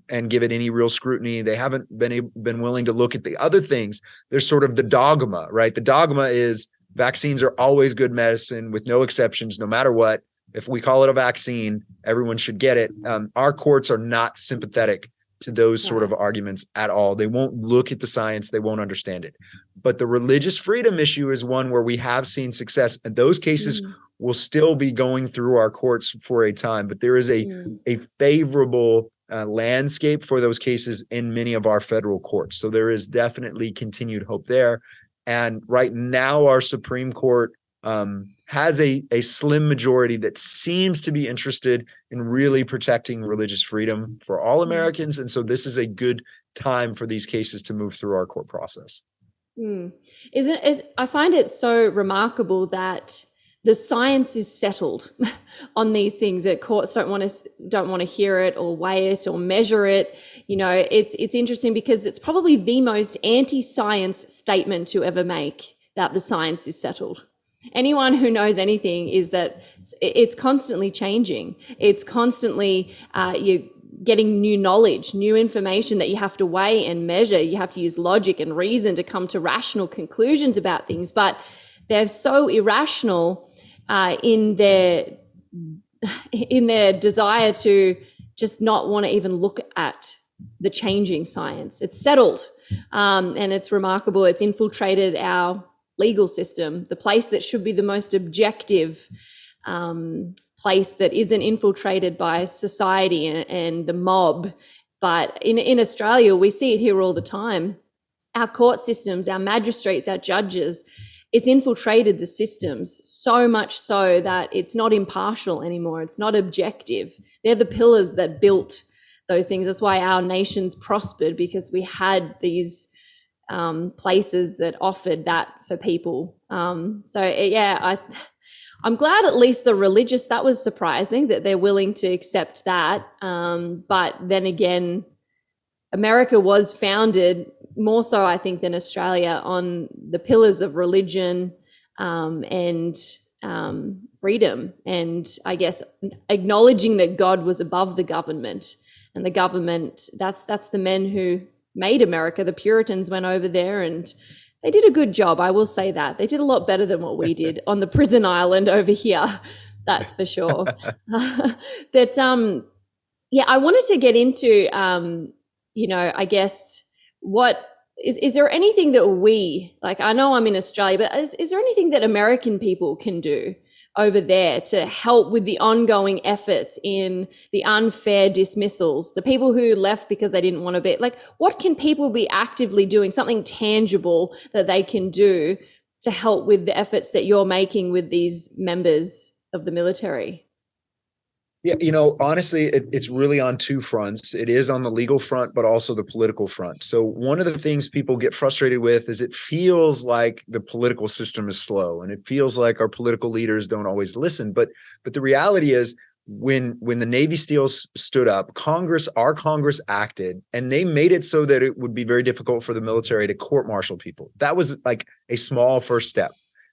and give it any real scrutiny. They haven't been willing to look at the other things. There's sort of the dogma, right? The dogma is vaccines are always good medicine with no exceptions, no matter what. If we call it a vaccine, everyone should get it. Our courts are not sympathetic to those sort of arguments at all. They won't look at the science. They won't understand it. But the religious freedom issue is one where we have seen success, and those cases will still be going through our courts for a time. But there is a favorable landscape for those cases in many of our federal courts. So there is definitely continued hope there. And right now, our Supreme Court has a slim majority that seems to be interested in really protecting religious freedom for all Americans. And so this is a good time for these cases to move through our court process. Isn't it? I find it so remarkable that the science is settled on these things, that courts don't want to hear it or weigh it or measure it. You know, it's interesting because it's probably the most anti-science statement to ever make, that the science is settled. Anyone who knows anything is that it's constantly changing. It's constantly you're getting new knowledge, new information that you have to weigh and measure. You have to use logic and reason to come to rational conclusions about things. But they're so irrational in their desire to just not want to even look at the changing science. It's settled, and it's remarkable. It's infiltrated our legal system, the place that should be the most objective place that isn't infiltrated by society and the mob. But in Australia, we see it here all the time. Our court systems, our magistrates, our judges, it's infiltrated the systems so much so that it's not impartial anymore. It's not objective. They're the pillars that built those things. That's why our nations prospered, because we had these places that offered that for people. I'm glad at least the religious, that was surprising that they're willing to accept that. But then again, America was founded more so, I think, than Australia on the pillars of religion and freedom. And I guess acknowledging that God was above the government, and the government, that's the men who made America. The Puritans went over there and they did a good job. I will say that. They did a lot better than what we did on the prison island over here. That's for sure. But I wanted to get into, I guess, what is there anything that we, like, I know I'm in Australia, but is there anything that American people can do over there to help with the ongoing efforts in the unfair dismissals, the people who left because they didn't want to be, like, what can people be actively doing, something tangible that they can do to help with the efforts that you're making with these members of the military? Yeah, honestly, it's really on two fronts. It is on the legal front, but also the political front. So one of the things people get frustrated with is it feels like the political system is slow, and it feels like our political leaders don't always listen. But the reality is, when the Navy SEALs stood up, our Congress acted, and they made it so that it would be very difficult for the military to court-martial people. That was like a small first step.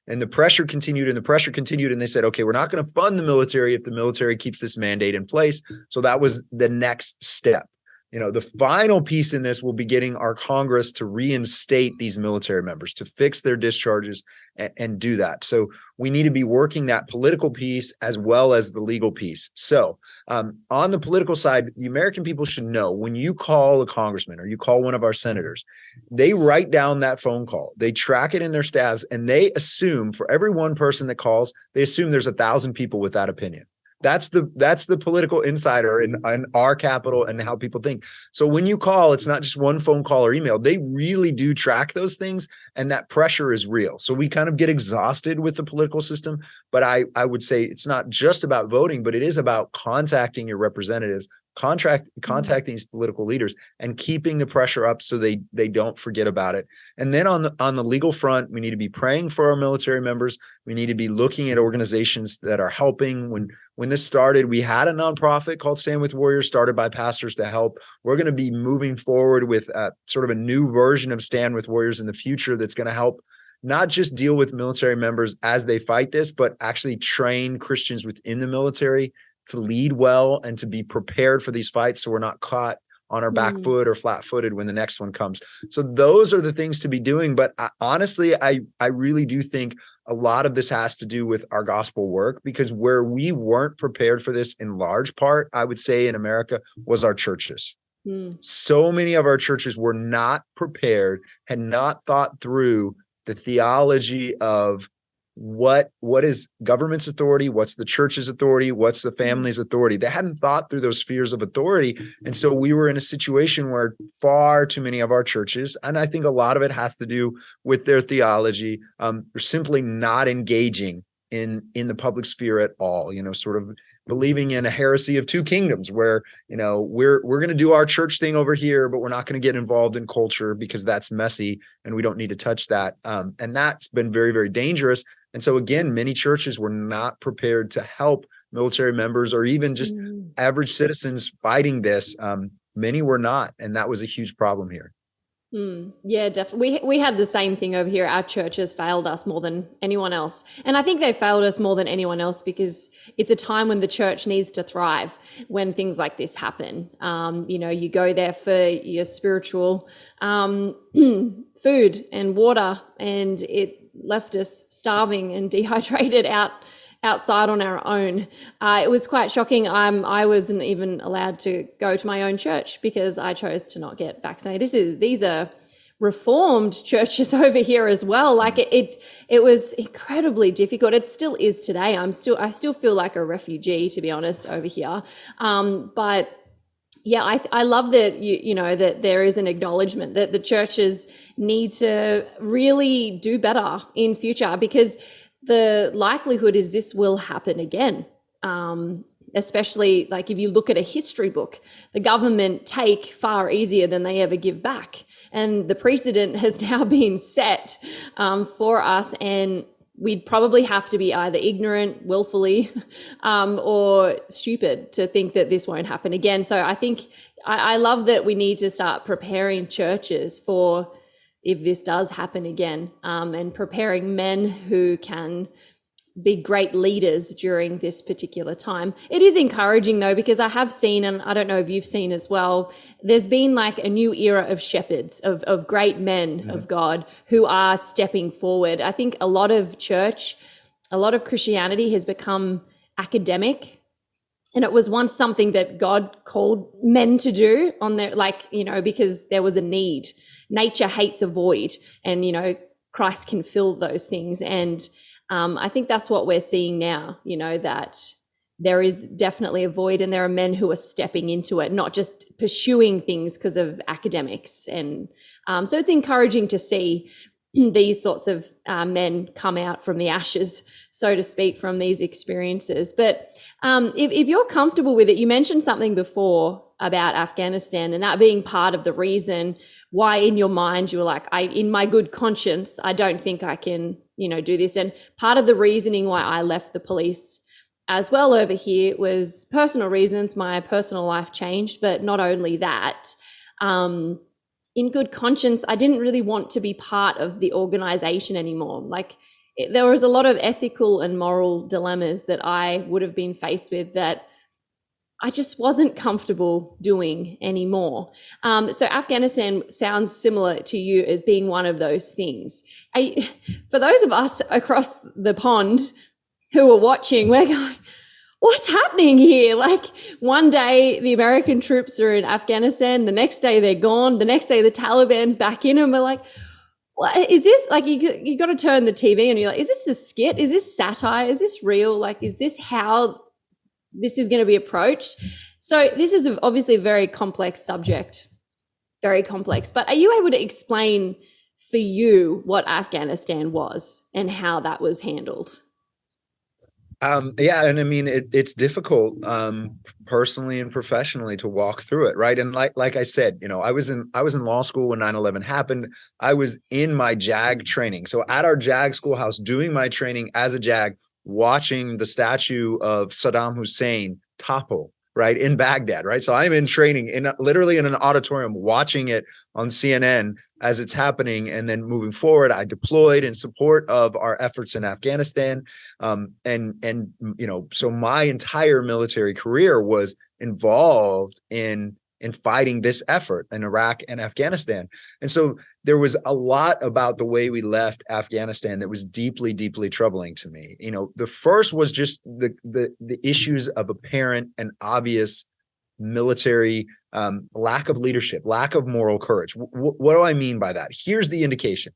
And the pressure continued, and they said, okay, we're not going to fund the military if the military keeps this mandate in place. So that was the next step. The final piece in this will be getting our Congress to reinstate these military members, to fix their discharges and do that. So we need to be working that political piece as well as the legal piece. So on the political side, the American people should know, when you call a congressman or you call one of our senators, they write down that phone call, they track it in their staffs, and they assume, for every one person that calls, they assume there's 1,000 people with that opinion. That's the political insider in our capital and how people think. So when you call, it's not just one phone call or email. They really do track those things, and that pressure is real. So we kind of get exhausted with the political system. But I would say it's not just about voting, but it is about contacting your representatives, contact these political leaders and keeping the pressure up so they don't forget about it. And then on the legal front, we need to be praying for our military members. We need to be looking at organizations that are helping. When this started, we had a nonprofit called Stand With Warriors, started by pastors to help. We're going to be moving forward with sort of a new version of Stand With Warriors in the future that's going to help not just deal with military members as they fight this, but actually train Christians within the military to lead well and to be prepared for these fights so we're not caught on our back foot or flat-footed when the next one comes. So those are the things to be doing. But honestly, I really do think a lot of this has to do with our gospel work, because where we weren't prepared for this in large part, I would say in America, was our churches. So many of our churches were not prepared, had not thought through the theology of what is government's authority, what's the church's authority, what's the family's authority. They hadn't thought through those spheres of authority. And so we were in a situation where far too many of our churches, and I think a lot of it has to do with their theology, are simply not engaging in the public sphere at all, sort of believing in a heresy of two kingdoms where, we're going to do our church thing over here, but we're not going to get involved in culture because that's messy and we don't need to touch that. And that's been very, very dangerous. And so again, many churches were not prepared to help military members or even just average citizens fighting this. Many were not. And that was a huge problem here. Yeah, definitely. We had the same thing over here. Our church has failed us more than anyone else. And I think they failed us more than anyone else because it's a time when the church needs to thrive when things like this happen. You go there for your spiritual food and water, and it left us starving and dehydrated outside on our own. It was quite shocking. I wasn't even allowed to go to my own church because I chose to not get vaccinated. These are reformed churches over here as well. Like it was incredibly difficult. It still is today. I still feel like a refugee, to be honest, over here. But yeah, I love that that there is an acknowledgement that the churches need to really do better in future, because the likelihood is this will happen again. Especially like if you look at a history book, the government take far easier than they ever give back. And the precedent has now been set for us, and we'd probably have to be either ignorant, willfully, or stupid to think that this won't happen again. So I think I love that we need to start preparing churches for if this does happen again, and preparing men who can be great leaders during this particular time. It is encouraging though, because I have seen, and I don't know if you've seen as well, there's been like a new era of shepherds, of great men of God who are stepping forward. I think a lot of Christianity has become academic. And it was once something that God called men to do on their, because there was a need. Nature hates a void, and Christ can fill those things. And I think that's what we're seeing now, that there is definitely a void, and there are men who are stepping into it, not just pursuing things because of academics. And so it's encouraging to see these sorts of men come out from the ashes, so to speak, from these experiences. But if you're comfortable with it, you mentioned something before about Afghanistan, and that being part of the reason why in your mind you were like, in my good conscience, I don't think I can, do this. And part of the reasoning why I left the police as well over here was personal reasons. My personal life changed, but not only that, in good conscience, I didn't really want to be part of the organization anymore. There was a lot of ethical and moral dilemmas that I would have been faced with that I just wasn't comfortable doing anymore. So Afghanistan sounds similar to you as being one of those things. For those of us across the pond who are watching, we're going, what's happening here? Like one day the American troops are in Afghanistan, the next day they're gone, the next day the Taliban's back in, and we're like, what is this? Like you got to turn the TV and you're like, is this a skit? Is this satire? Is this real? Like, is this how this is going to be approached? So this is obviously a very complex subject, very complex. But are you able to explain for you what Afghanistan was and how that was handled? Yeah, and I mean it's difficult personally and professionally to walk through it, right? And like I said, I was in law school when 9/11 happened. I was in my JAG training. So at our JAG schoolhouse doing my training as a JAG, watching the statue of Saddam Hussein topple, right, in Baghdad, right? So I'm in training in literally in an auditorium watching it on CNN as it's happening. And then moving forward, I deployed in support of our efforts in Afghanistan. So my entire military career was involved in fighting this effort in Iraq and Afghanistan. And so there was a lot about the way we left Afghanistan that was deeply, deeply troubling to me. The first was just the issues of apparent and obvious military lack of leadership, lack of moral courage. What do I mean by that? Here's the indication.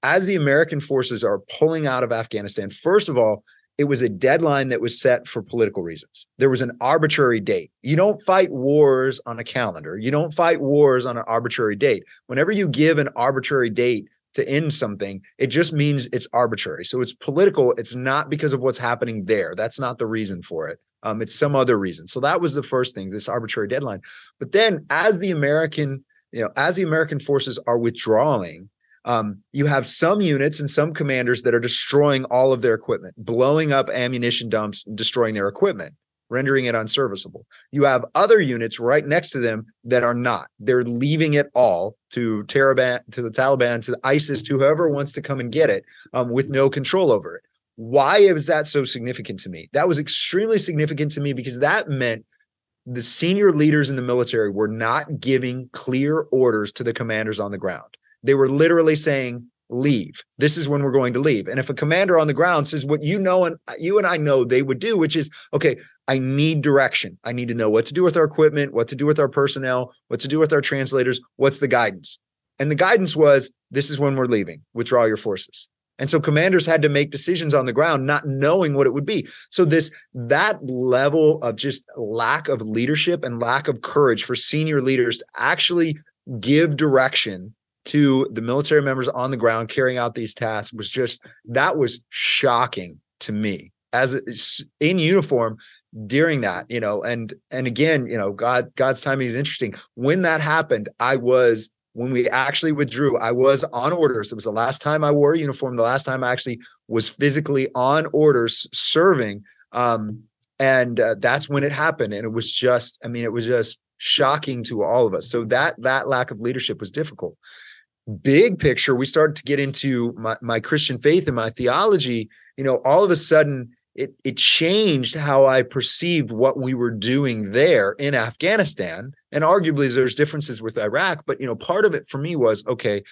As the American forces are pulling out of Afghanistan, first of all, it was a deadline that was set for political reasons. There was an arbitrary date. You don't fight wars on a calendar. You don't fight wars on an arbitrary date. Whenever you give an arbitrary date to end something, it just means it's arbitrary. So it's political. It's not because of what's happening there. That's not the reason for it. It's some other reason. So that was the first thing, this arbitrary deadline. But then as the American forces are withdrawing, you have some units and some commanders that are destroying all of their equipment, blowing up ammunition dumps, destroying their equipment, rendering it unserviceable. You have other units right next to them that are not. They're leaving it all to the Taliban, to the ISIS, to whoever wants to come and get it, with no control over it. Why is that so significant to me? That was extremely significant to me because that meant the senior leaders in the military were not giving clear orders to the commanders on the ground. They were literally saying, leave. This is when we're going to leave. And if a commander on the ground says what and you and I know they would do, which is, okay, I need direction. I need to know what to do with our equipment, what to do with our personnel, what to do with our translators. What's the guidance? And the guidance was, this is when we're leaving. Withdraw your forces. And so commanders had to make decisions on the ground, not knowing what it would be. So that level of just lack of leadership and lack of courage for senior leaders to actually give direction to the military members on the ground carrying out these tasks that was shocking to me as in uniform during that, and again, God's timing is interesting. When that happened, when we actually withdrew, I was on orders. It was the last time I wore a uniform, the last time I actually was physically on orders serving. And that's when it happened. And it was just shocking to all of us. So that lack of leadership was difficult. Big picture, we started to get into my Christian faith and my theology. All of a sudden it changed how I perceived what we were doing there in Afghanistan. And arguably there's differences with Iraq, but part of it for me was, okay,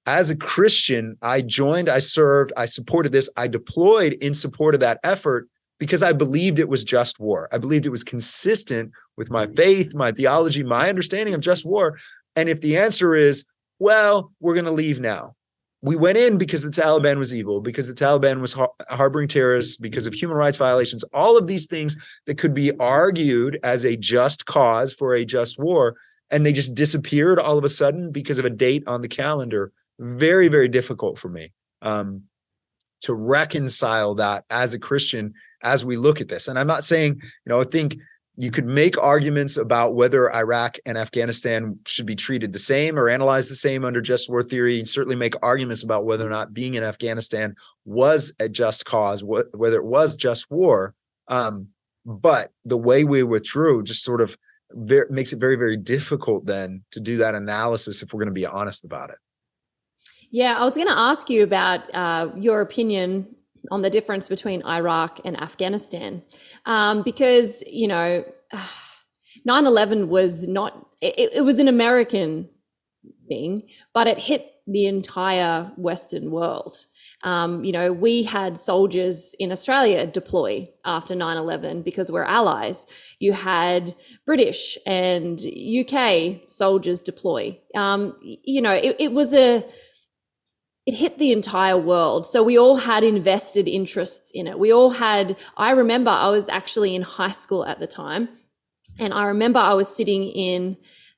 as a Christian, I joined, I served, I supported this, I deployed in support of that effort because I believed it was just war. I believed it was consistent with my faith, my theology, my understanding of just war. And if the answer is, well, we're going to leave now. We went in because the Taliban was evil, because the Taliban was harboring terrorists, because of human rights violations, all of these things that could be argued as a just cause for a just war. And they just disappeared all of a sudden because of a date on the calendar. Very, very difficult for me to reconcile that as a Christian as we look at this. And I'm not saying, I think you could make arguments about whether Iraq and Afghanistan should be treated the same or analyzed the same under just war theory, and certainly make arguments about whether or not being in Afghanistan was a just cause, whether it was just war. But the way we withdrew just sort of makes it very, very difficult then to do that analysis if we're going to be honest about it. Yeah, I was going to ask you about your opinion on the difference between Iraq and Afghanistan, because 9/11 was not, it was an American thing, but it hit the entire Western world. We had soldiers in Australia deploy after 9/11 because we're allies. You had British and UK soldiers deploy. It hit the entire world. So we all had invested interests in it. I remember I was actually in high school at the time. And I remember I was sitting in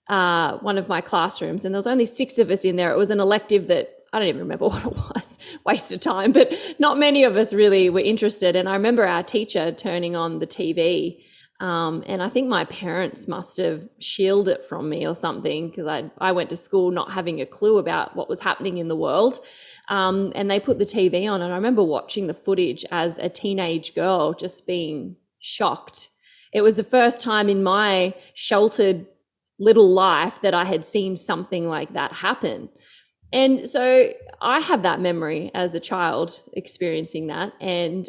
one of my classrooms and there was only 6 of us in there. It was an elective that I don't even remember what it was, waste of time, but not many of us really were interested. And I remember our teacher turning on the TV, and I think my parents must have shielded it from me or something, because I went to school not having a clue about what was happening in the world. And they put the TV on, and I remember watching the footage as a teenage girl, just being shocked. It was the first time in my sheltered little life that I had seen something like that happen. And so I have that memory as a child experiencing that. And,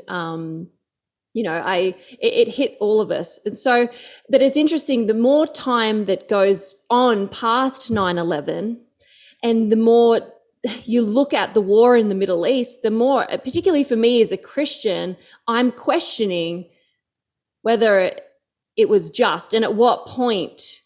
it hit all of us. And so, but it's interesting, the more time that goes on past 9/11, and the more you look at the war in the Middle East, the more, particularly for me as a Christian, I'm questioning whether it was just, and at what point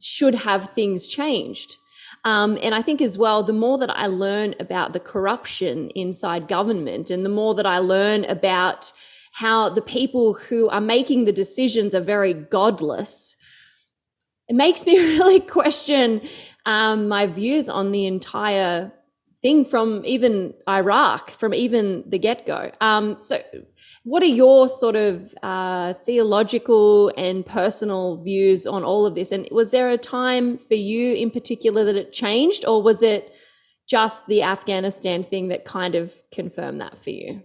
should have things changed. And I think as well, the more that I learn about the corruption inside government, and the more that I learn about how the people who are making the decisions are very godless, it makes me really question my views on the entire thing, from even Iraq, from even the get-go. So what are your sort of theological and personal views on all of this? And was there a time for you in particular that it changed, or was it just the Afghanistan thing that kind of confirmed that for you?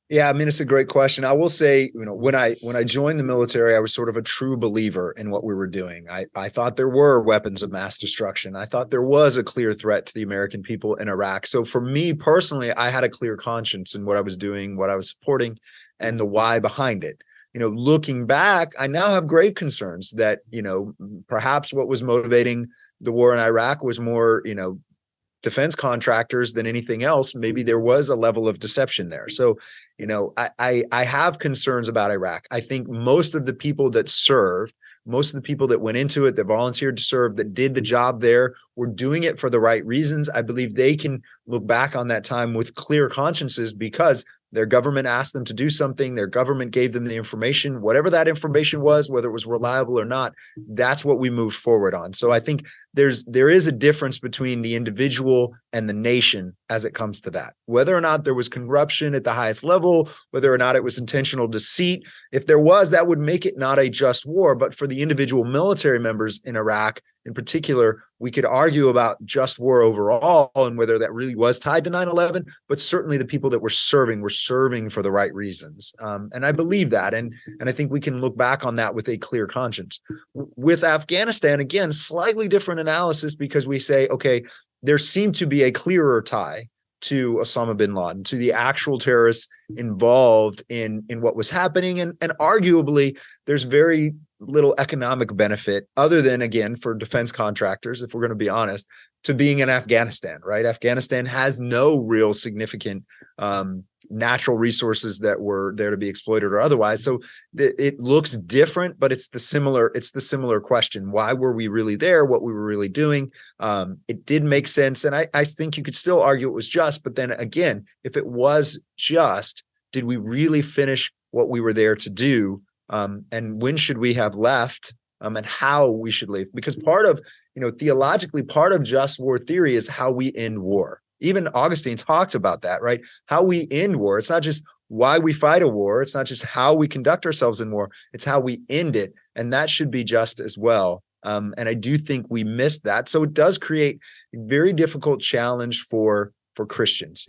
Yeah, I mean, it's a great question. I will say, when I joined the military, I was sort of a true believer in what we were doing. I thought there were weapons of mass destruction. I thought there was a clear threat to the American people in Iraq. So for me personally, I had a clear conscience in what I was doing, what I was supporting, and the why behind it. Looking back, I now have grave concerns that, perhaps what was motivating the war in Iraq was more, defense contractors than anything else. Maybe there was a level of deception there. So, I have concerns about Iraq. I think most of the people that served, most of the people that went into it, that volunteered to serve, that did the job there, were doing it for the right reasons. I believe they can look back on that time with clear consciences, because their government asked them to do something. Their government gave them the information, whatever that information was, whether it was reliable or not. That's what we moved forward on. So I think there is a difference between the individual and the nation as it comes to that. Whether or not there was corruption at the highest level, whether or not it was intentional deceit, if there was, that would make it not a just war. But for the individual military members in Iraq in particular, we could argue about just war overall and whether that really was tied to 9/11, but certainly the people that were serving for the right reasons. And I believe that. And I think we can look back on that with a clear conscience. With Afghanistan, again, slightly different analysis, because we say, okay, there seemed to be a clearer tie to Osama bin Laden, to the actual terrorists involved in what was happening. And arguably, there's very little economic benefit, other than, again, for defense contractors, if we're going to be honest, to being in Afghanistan, right? Afghanistan has no real significant natural resources that were there to be exploited or otherwise. So it looks different, but it's the similar question. Why were we really there? What we were really doing? It did make sense. And I think you could still argue it was just, but then again, if it was just, did we really finish what we were there to do? And when should we have left? And how we should leave? Because part of, theologically, part of just war theory is how we end war. Even Augustine talks about that, right? How we end war. It's not just why we fight a war. It's not just how we conduct ourselves in war. It's how we end it. And that should be just as well. And I do think we missed that. So it does create a very difficult challenge for Christians.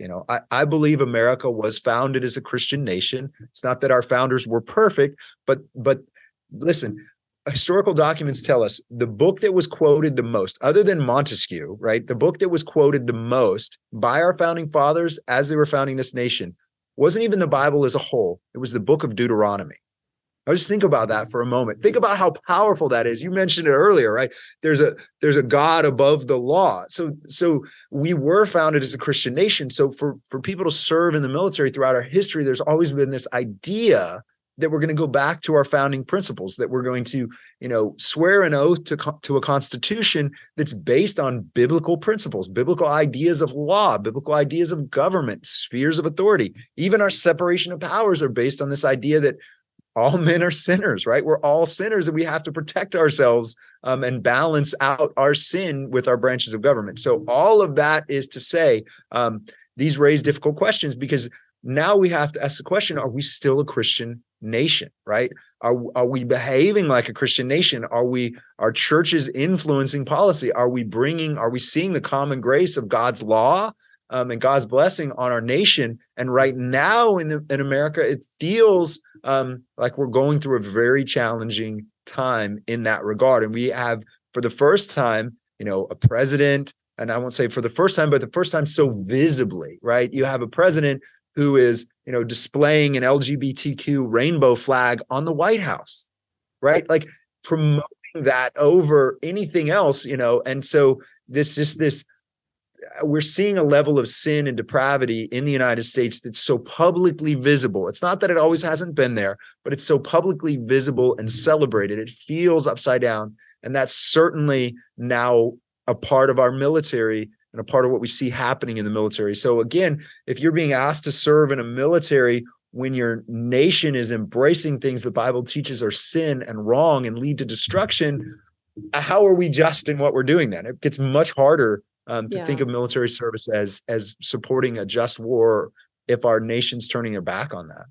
I believe America was founded as a Christian nation. It's not that our founders were perfect, but listen, historical documents tell us the book that was quoted the most, other than Montesquieu, right? The book that was quoted the most by our founding fathers as they were founding this nation wasn't even the Bible as a whole. It was the book of Deuteronomy. Now just think about that for a moment. Think about how powerful that is. You mentioned it earlier, right? There's a God above the law. So we were founded as a Christian nation. So for people to serve in the military throughout our history, there's always been this idea that we're going to go back to our founding principles, that we're going to, swear an oath to a constitution that's based on biblical principles, biblical ideas of law, biblical ideas of government, spheres of authority. Even our separation of powers are based on this idea that all men are sinners, right? We're all sinners, and we have to protect ourselves and balance out our sin with our branches of government. So all of that is to say, these raise difficult questions, because now we have to ask the question, are we still a Christian nation, right? Are we behaving like a Christian nation? Are churches influencing policy? Are we seeing the common grace of God's law and God's blessing on our nation? And right now in America, it feels like we're going through a very challenging time in that regard. And we have, for the first time, a president, and I won't say for the first time, but the first time so visibly, right? You have a president who is, displaying an LGBTQ rainbow flag on the White House, right? Like promoting that over anything else, and so we're seeing a level of sin and depravity in the United States that's so publicly visible. It's not that it always hasn't been there, but it's so publicly visible and celebrated. It feels upside down. And that's certainly now a part of our military and a part of what we see happening in the military. So again, if you're being asked to serve in a military when your nation is embracing things the Bible teaches are sin and wrong and lead to destruction, how are we just in what we're doing then? It gets much harder to think of military service as supporting a just war if our nation's turning their back on that.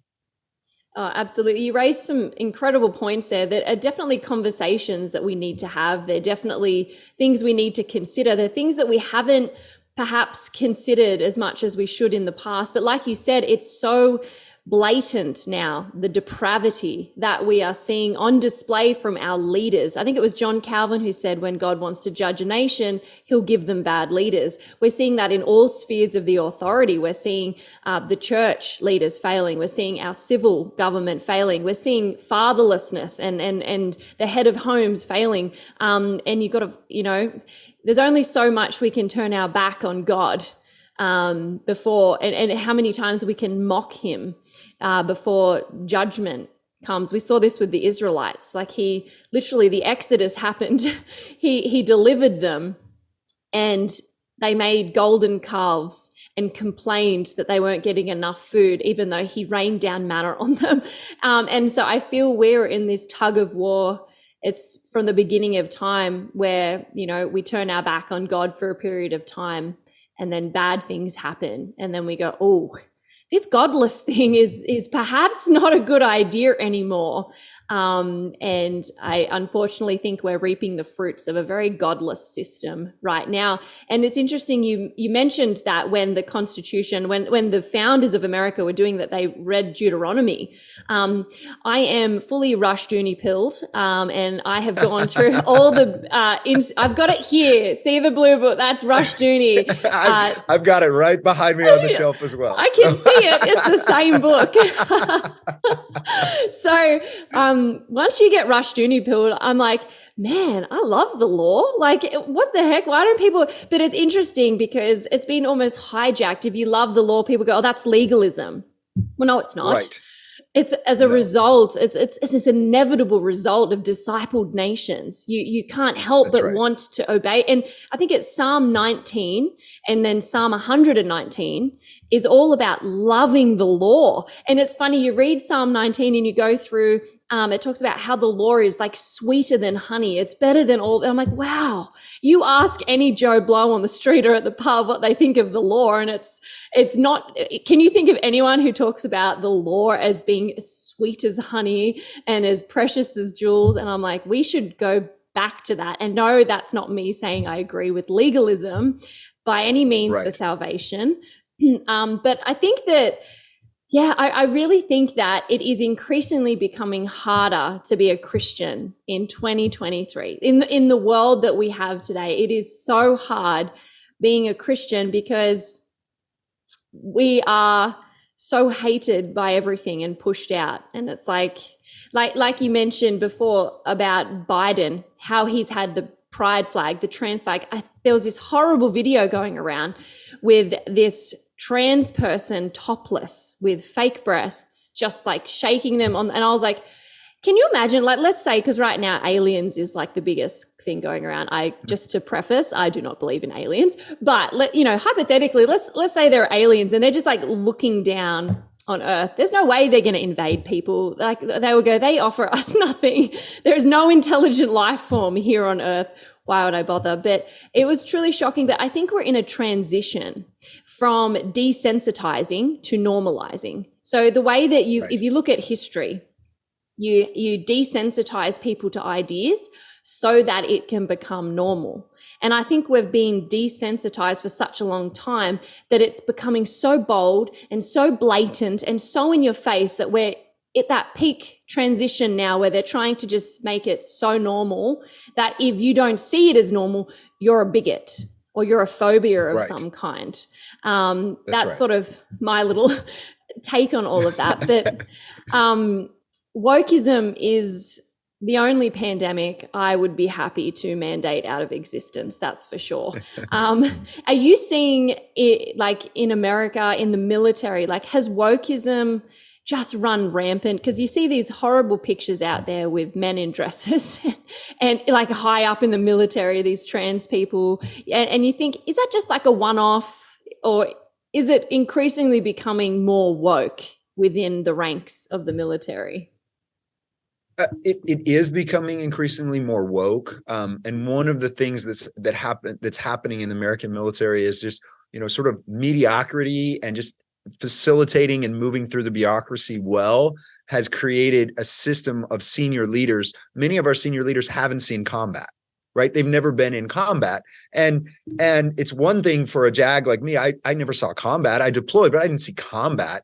Oh, absolutely. You raised some incredible points there that are definitely conversations that we need to have. They're definitely things we need to consider. They're things that we haven't perhaps considered as much as we should in the past. But like you said, it's so blatant now, the depravity that we are seeing on display from our leaders. I think it was John Calvin who said, when God wants to judge a nation, he'll give them bad leaders. We're seeing that in all spheres of the authority. We're seeing the church leaders failing. We're seeing our civil government failing. We're seeing fatherlessness and the head of homes failing. And you've got to, there's only so much we can turn our back on God before, and how many times we can mock him before judgment comes. We saw this with the Israelites. Like the Exodus happened. He delivered them, and they made golden calves and complained that they weren't getting enough food, even though he rained down manna on them. And so I feel we're in this tug of war. It's from the beginning of time where, we turn our back on God for a period of time, and then bad things happen. And then we go, oh, this godless thing is perhaps not a good idea anymore. And I unfortunately think we're reaping the fruits of a very godless system right now. And it's interesting, you mentioned that when the Constitution, when the founders of America were doing that, they read Deuteronomy. I am fully Rushdoony pilled, and I have gone through all the, I've got it here. See the blue book? That's Rushdoony. I've got it right behind me on the shelf as well. I can see it. It's the same book. So, once you get Rushdoony pilled, I'm like, man, I love the law. Like, what the heck? Why don't people? But it's interesting because it's been almost hijacked. If you love the law, people go, oh, that's legalism. Well, no, it's not. Right. It's as a result, it's this inevitable result of discipled nations. You can't help but want to obey. And I think it's Psalm 19 and then Psalm 119 is all about loving the law. And it's funny, you read Psalm 19 and you go through, it talks about how the law is like sweeter than honey. It's better than all. And I'm like, wow, you ask any Joe Blow on the street or at the pub what they think of the law, and it's not, can you think of anyone who talks about the law as being as sweet as honey and as precious as jewels? And I'm like, we should go back to that. And no, that's not me saying I agree with legalism by any means for salvation. But I think that, I really think that it is increasingly becoming harder to be a Christian in 2023. In the world that we have today, it is so hard being a Christian because we are so hated by everything and pushed out. And it's like you mentioned before about Biden, how he's had the pride flag, the trans flag. There was this horrible video going around with this trans person topless with fake breasts, just like shaking them on. And I was like, can you imagine, like, let's say, because right now aliens is like the biggest thing going around. Just to preface, I do not believe in aliens, but hypothetically, let's say they're aliens and they're just like looking down on Earth. There's no way they're going to invade people. Like they will go, they offer us nothing. There is no intelligent life form here on Earth. Why would I bother? But it was truly shocking. But I think we're in a transition from desensitizing to normalizing. So the way that Right. if you look at history, you desensitize people to ideas so that it can become normal. And I think we've been desensitized for such a long time that it's becoming so bold and so blatant and so in your face that we're at that peak transition now where they're trying to just make it so normal that if you don't see it as normal, you're a bigot or you're a phobia of Right. some kind. That's That's right. sort of my little take on all of that. But wokeism is the only pandemic I would be happy to mandate out of existence. That's for sure. Are you seeing it like in America, in the military, like has wokeism just run rampant? Because you see these horrible pictures out there with men in dresses and like high up in the military, these trans people. And you think, is that just like a one-off, or is it increasingly becoming more woke within the ranks of the military? It is becoming increasingly more woke, and one of the things that's happening in the American military is just sort of mediocrity and just facilitating and moving through the bureaucracy well has created a system of senior leaders. Many of our senior leaders haven't seen combat, right? They've never been in combat, and it's one thing for a JAG like me. I never saw combat. I deployed, but I didn't see combat.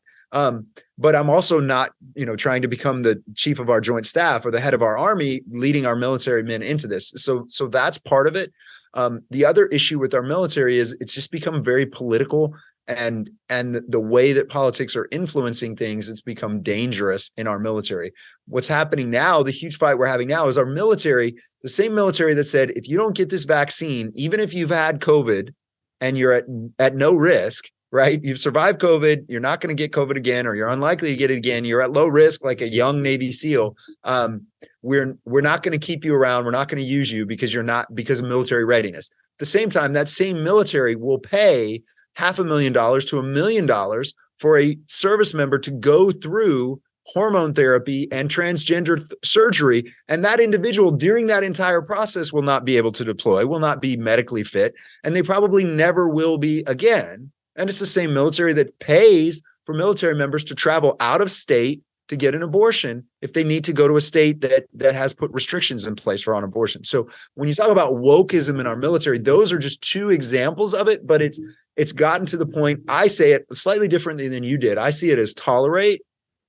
But I'm also not, trying to become the chief of our joint staff or the head of our army, leading our military men into this. So that's part of it. The other issue with our military is it's just become very political, and the way that politics are influencing things, it's become dangerous in our military. What's happening now, the huge fight we're having now, is our military, the same military that said, if you don't get this vaccine, even if you've had COVID and you're at no risk, right? You've survived COVID. You're not going to get COVID again, or you're unlikely to get it again. You're at low risk, like a young Navy SEAL. We're not going to keep you around. We're not going to use you because of military readiness. At the same time, that same military will pay $500,000 to $1 million for a service member to go through hormone therapy and transgender surgery. And that individual during that entire process will not be able to deploy, will not be medically fit, and they probably never will be again. And it's the same military that pays for military members to travel out of state to get an abortion if they need to go to a state that has put restrictions in place for on abortion. So when you talk about wokeism in our military, those are just two examples of it, but it's gotten to the point, I say it slightly differently than you did. I see it as tolerate,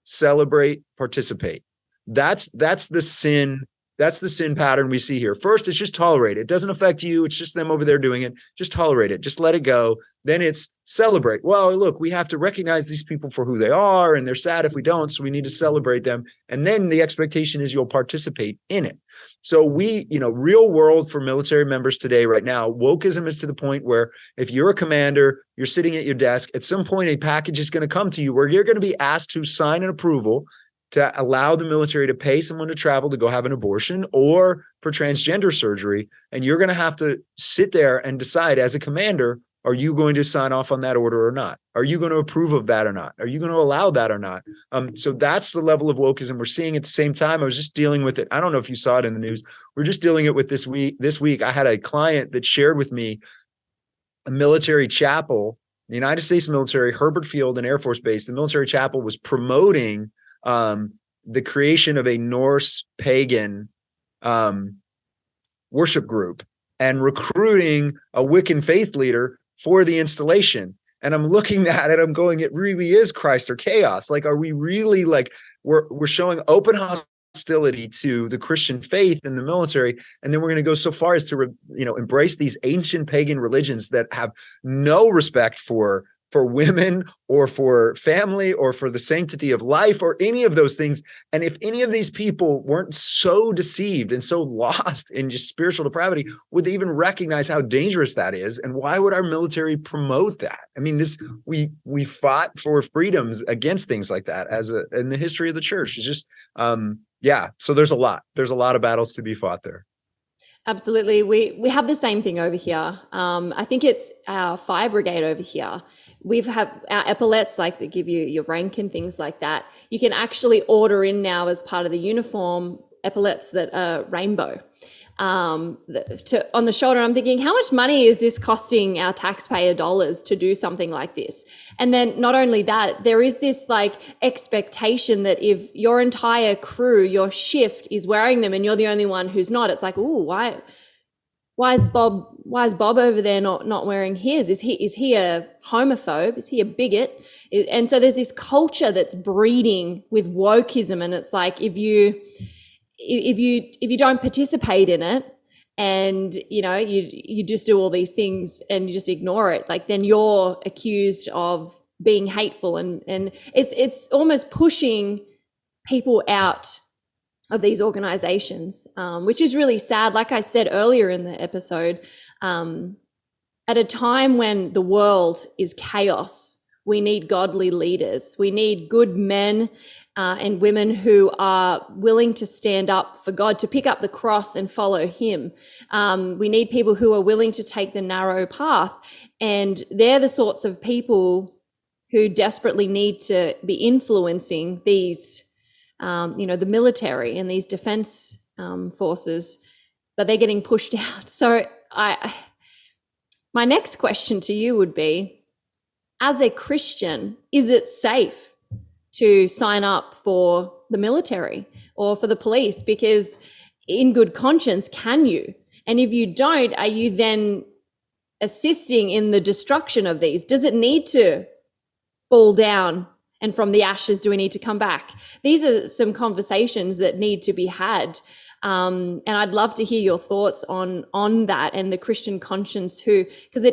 celebrate, participate. That's the sin. That's the sin pattern we see here. First, it's just tolerate. It doesn't affect you. It's just them over there doing it. Just tolerate it. Just let it go. Then it's celebrate. Well, look, we have to recognize these people for who they are, and they're sad if we don't, so we need to celebrate them. And then the expectation is you'll participate in it. So real world for military members today, right now, wokeism is to the point where if you're a commander, you're sitting at your desk, at some point a package is going to come to you where you're going to be asked to sign an approval to allow the military to pay someone to travel to go have an abortion or for transgender surgery. And you're going to have to sit there and decide as a commander, are you going to sign off on that order or not? Are you going to approve of that or not? Are you going to allow that or not? So that's the level of wokeism we're seeing. At the same time, I was just dealing with it. I don't know if you saw it in the news. We're just dealing it with this week. I had a client that shared with me a military chapel, the United States military, Herbert Field and Air Force Base. The military chapel was promoting the creation of a Norse pagan worship group and recruiting a Wiccan faith leader for the installation. And I'm looking at it, I'm going, it really is Christ or chaos. Like, are we really like, we're showing open hostility to the Christian faith in the military, and then we're going to go so far as to embrace these ancient pagan religions that have no respect for women or for family or for the sanctity of life or any of those things. And if any of these people weren't so deceived and so lost in just spiritual depravity, would they even recognize how dangerous that is? And why would our military promote that? I mean, we fought for freedoms against things like that in the history of the church. It's just, so there's a lot of battles to be fought there. Absolutely. We have the same thing over here. I think it's our fire brigade over here. We've had our epaulets, like that give you your rank and things like that. You can actually order in now as part of the uniform epaulets that are rainbow on the shoulder. I'm thinking, how much money is this costing our taxpayer dollars to do something like this? And then not only that, there is this like expectation that if your entire crew, your shift is wearing them and you're the only one who's not, it's like, ooh, why is Bob over there not wearing his? Is he a homophobe? Is he a bigot? And so there's this culture that's breeding with wokeism, and it's like if you don't participate in it, and you just do all these things and you just ignore it, like then you're accused of being hateful, and it's almost pushing people out of these organizations, which is really sad. Like I said earlier in the episode, at a time when the world is chaos, we need godly leaders. We need good men and women who are willing to stand up for God, to pick up the cross and follow him. We need people who are willing to take the narrow path. And they're the sorts of people who desperately need to be influencing these, the military and these defense forces, but they're getting pushed out. So my next question to you would be, as a Christian, is it safe to sign up for the military or for the police? Because in good conscience, can you? And if you don't, are you then assisting in the destruction of these? Does it need to fall down? And from the ashes, do we need to come back? These are some conversations that need to be had. And I'd love to hear your thoughts on that and the Christian conscience because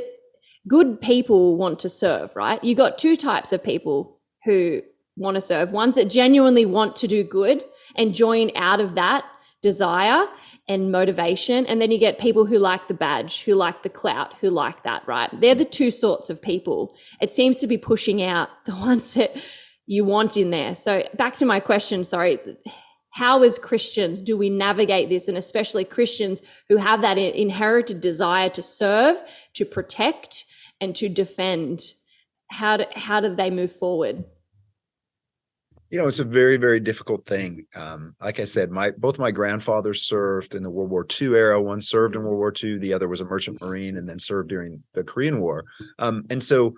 good people want to serve, right? You got two types of people who want to serve. Ones that genuinely want to do good and join out of that desire and motivation. And then you get people who like the badge, who like the clout, who like that, right? They're the two sorts of people. It seems to be pushing out the ones that you want in there. So back to my question, sorry. How as Christians do we navigate this? And especially Christians who have that inherited desire to serve, to protect, and to defend. How do they move forward? It's a very, very difficult thing. Like I said, both my grandfathers served in the World War II era. One served in World War II, the other was a merchant marine and then served during the Korean War. And so,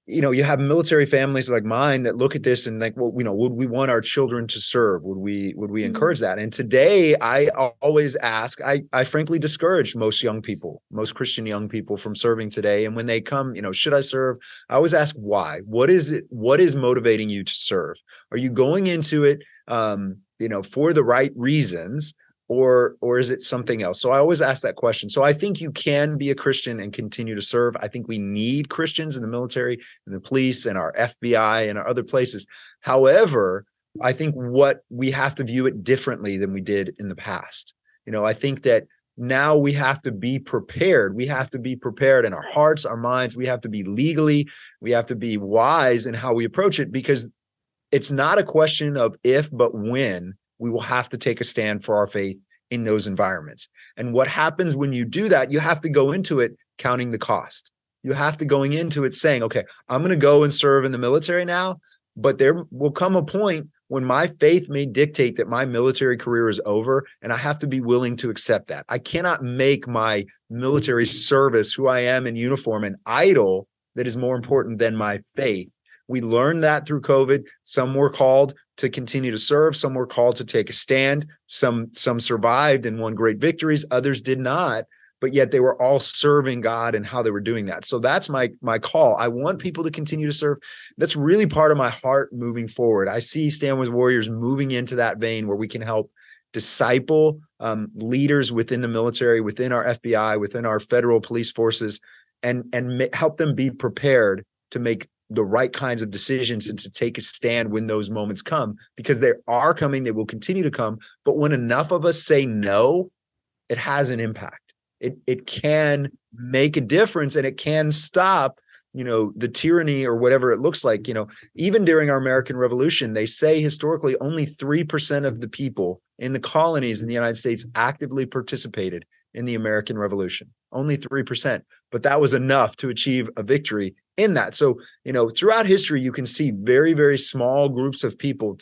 you have military families like mine that look at this and think, well, would we want our children to serve? Would we encourage that? And today I always ask, I frankly discourage most Christian young people from serving today. And when they come, should I serve? I always ask why. What is motivating you to serve? Are you going into it, for the right reasons? Or is it something else? So I always ask that question. So I think you can be a Christian and continue to serve. I think we need Christians in the military and the police and our FBI and our other places. However, I think we have to view it differently than we did in the past. I think that now we have to be prepared. We have to be prepared in our hearts, our minds. We have to be we have to be wise in how we approach it, because it's not a question of if, but when we will have to take a stand for our faith in those environments. And what happens when you do that, you have to go into it counting the cost. You have to going into it saying, okay, I'm going to go and serve in the military now, but there will come a point when my faith may dictate that my military career is over, and I have to be willing to accept that. I cannot make my military service, who I am in uniform, an idol that is more important than my faith. We learned that through COVID. Some were called to continue to serve. Some were called to take a stand. Some survived and won great victories. Others did not, but yet they were all serving God and how they were doing that. So that's my call. I want people to continue to serve. That's really part of my heart moving forward. I see Stand With Warriors moving into that vein where we can help disciple leaders within the military, within our FBI, within our federal police forces, and help them be prepared to make the right kinds of decisions and to take a stand when those moments come, because they are coming, they will continue to come. But when enough of us say no, it has an impact. It can make a difference, and it can stop, the tyranny or whatever it looks like. Even during our American Revolution, they say historically only 3% of the people in the colonies in the United States actively participated in the American Revolution, only 3%, but that was enough to achieve a victory in that. So, throughout history, you can see very, very small groups of people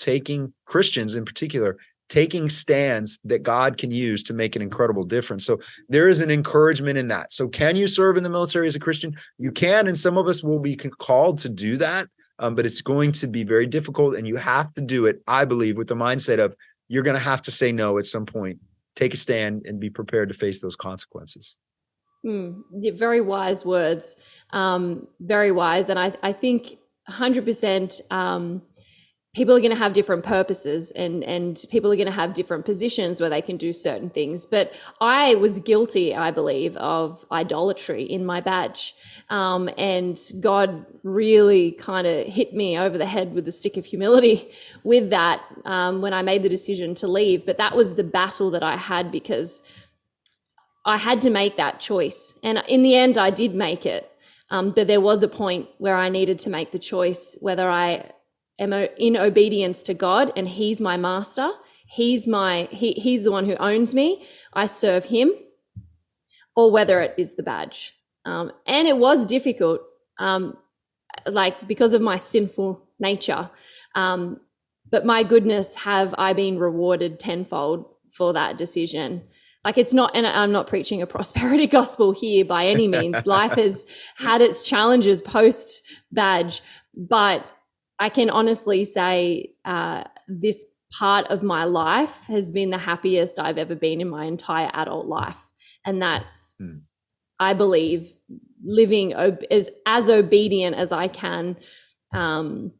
Christians in particular, taking stands that God can use to make an incredible difference. So there is an encouragement in that. So can you serve in the military as a Christian? You can, and some of us will be called to do that, but it's going to be very difficult, and you have to do it, I believe, with the mindset of you're going to have to say no at some point, take a stand, and be prepared to face those consequences. Very wise words, very wise. And I think 100%, people are going to have different purposes, and people are going to have different positions where they can do certain things. But I was guilty, I believe, of idolatry in my badge. And God really kind of hit me over the head with a stick of humility with that when I made the decision to leave. But that was the battle that I had, because I had to make that choice. And in the end, I did make it. But there was a point where I needed to make the choice whether I am in obedience to God, and he's my master. He's the one who owns me. I serve him, or whether it is the badge. And it was difficult, because of my sinful nature. But my goodness, have I been rewarded tenfold for that decision. It's not, and I'm not preaching a prosperity gospel here by any means. Life has had its challenges post badge, but I can honestly say this part of my life has been the happiest I've ever been in my entire adult life. And that's, I believe, living as obedient as I can. And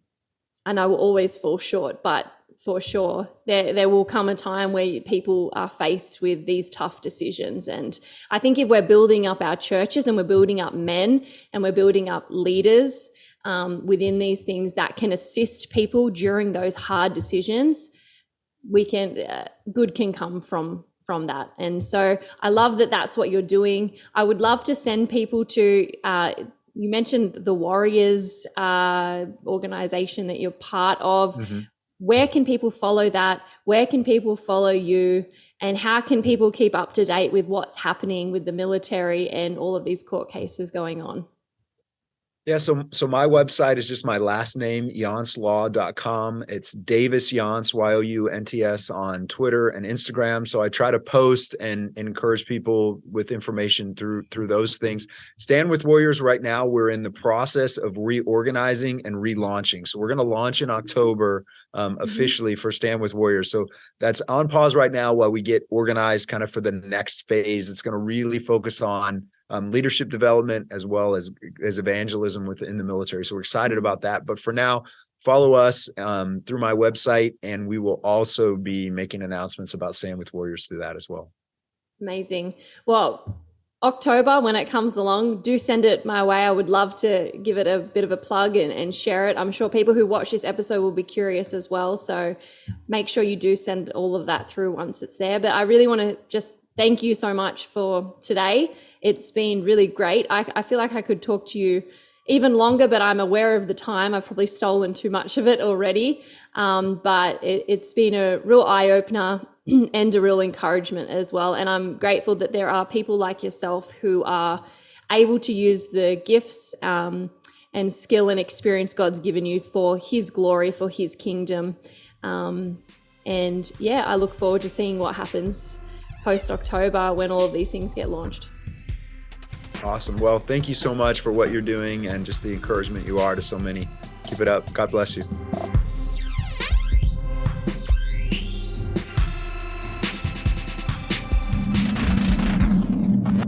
I will always fall short, but for sure, there will come a time where people are faced with these tough decisions. And I think if we're building up our churches, and we're building up men, and we're building up leaders within these things that can assist people during those hard decisions, good can come from that. And so I love that that's what you're doing. I would love to send people to, you mentioned the Warriors organization that you're part of. Mm-hmm. Where can people follow that? Where can people follow you? And how can people keep up to date with what's happening with the military and all of these court cases going on? Yeah, so my website is just my last name, younts.law.com. It's Davis Younts, Younts, on Twitter and Instagram. So I try to post and encourage people with information through those things. Stand with Warriors right now, we're in the process of reorganizing and relaunching. So we're going to launch in October officially for Stand with Warriors. So that's on pause right now while we get organized kind of for the next phase. It's going to really focus on leadership development as well as evangelism within the military. So we're excited about that. But for now, follow us through my website, and we will also be making announcements about Stand with Warriors through that as well. Amazing. Well, October, when it comes along, do send it my way. I would love to give it a bit of a plug and share it. I'm sure people who watch this episode will be curious as well. So make sure you do send all of that through once it's there. But I really want to just thank you so much for today. It's been really great. I feel like I could talk to you even longer, but I'm aware of the time. I've probably stolen too much of it already. But it's been a real eye-opener and a real encouragement as well. And I'm grateful that there are people like yourself who are able to use the gifts and skill and experience God's given you for his glory, for his kingdom. And yeah, I look forward to seeing what happens post-October when all of these things get launched. Awesome. Well, thank you so much for what you're doing and just the encouragement you are to so many. Keep it up. God bless you.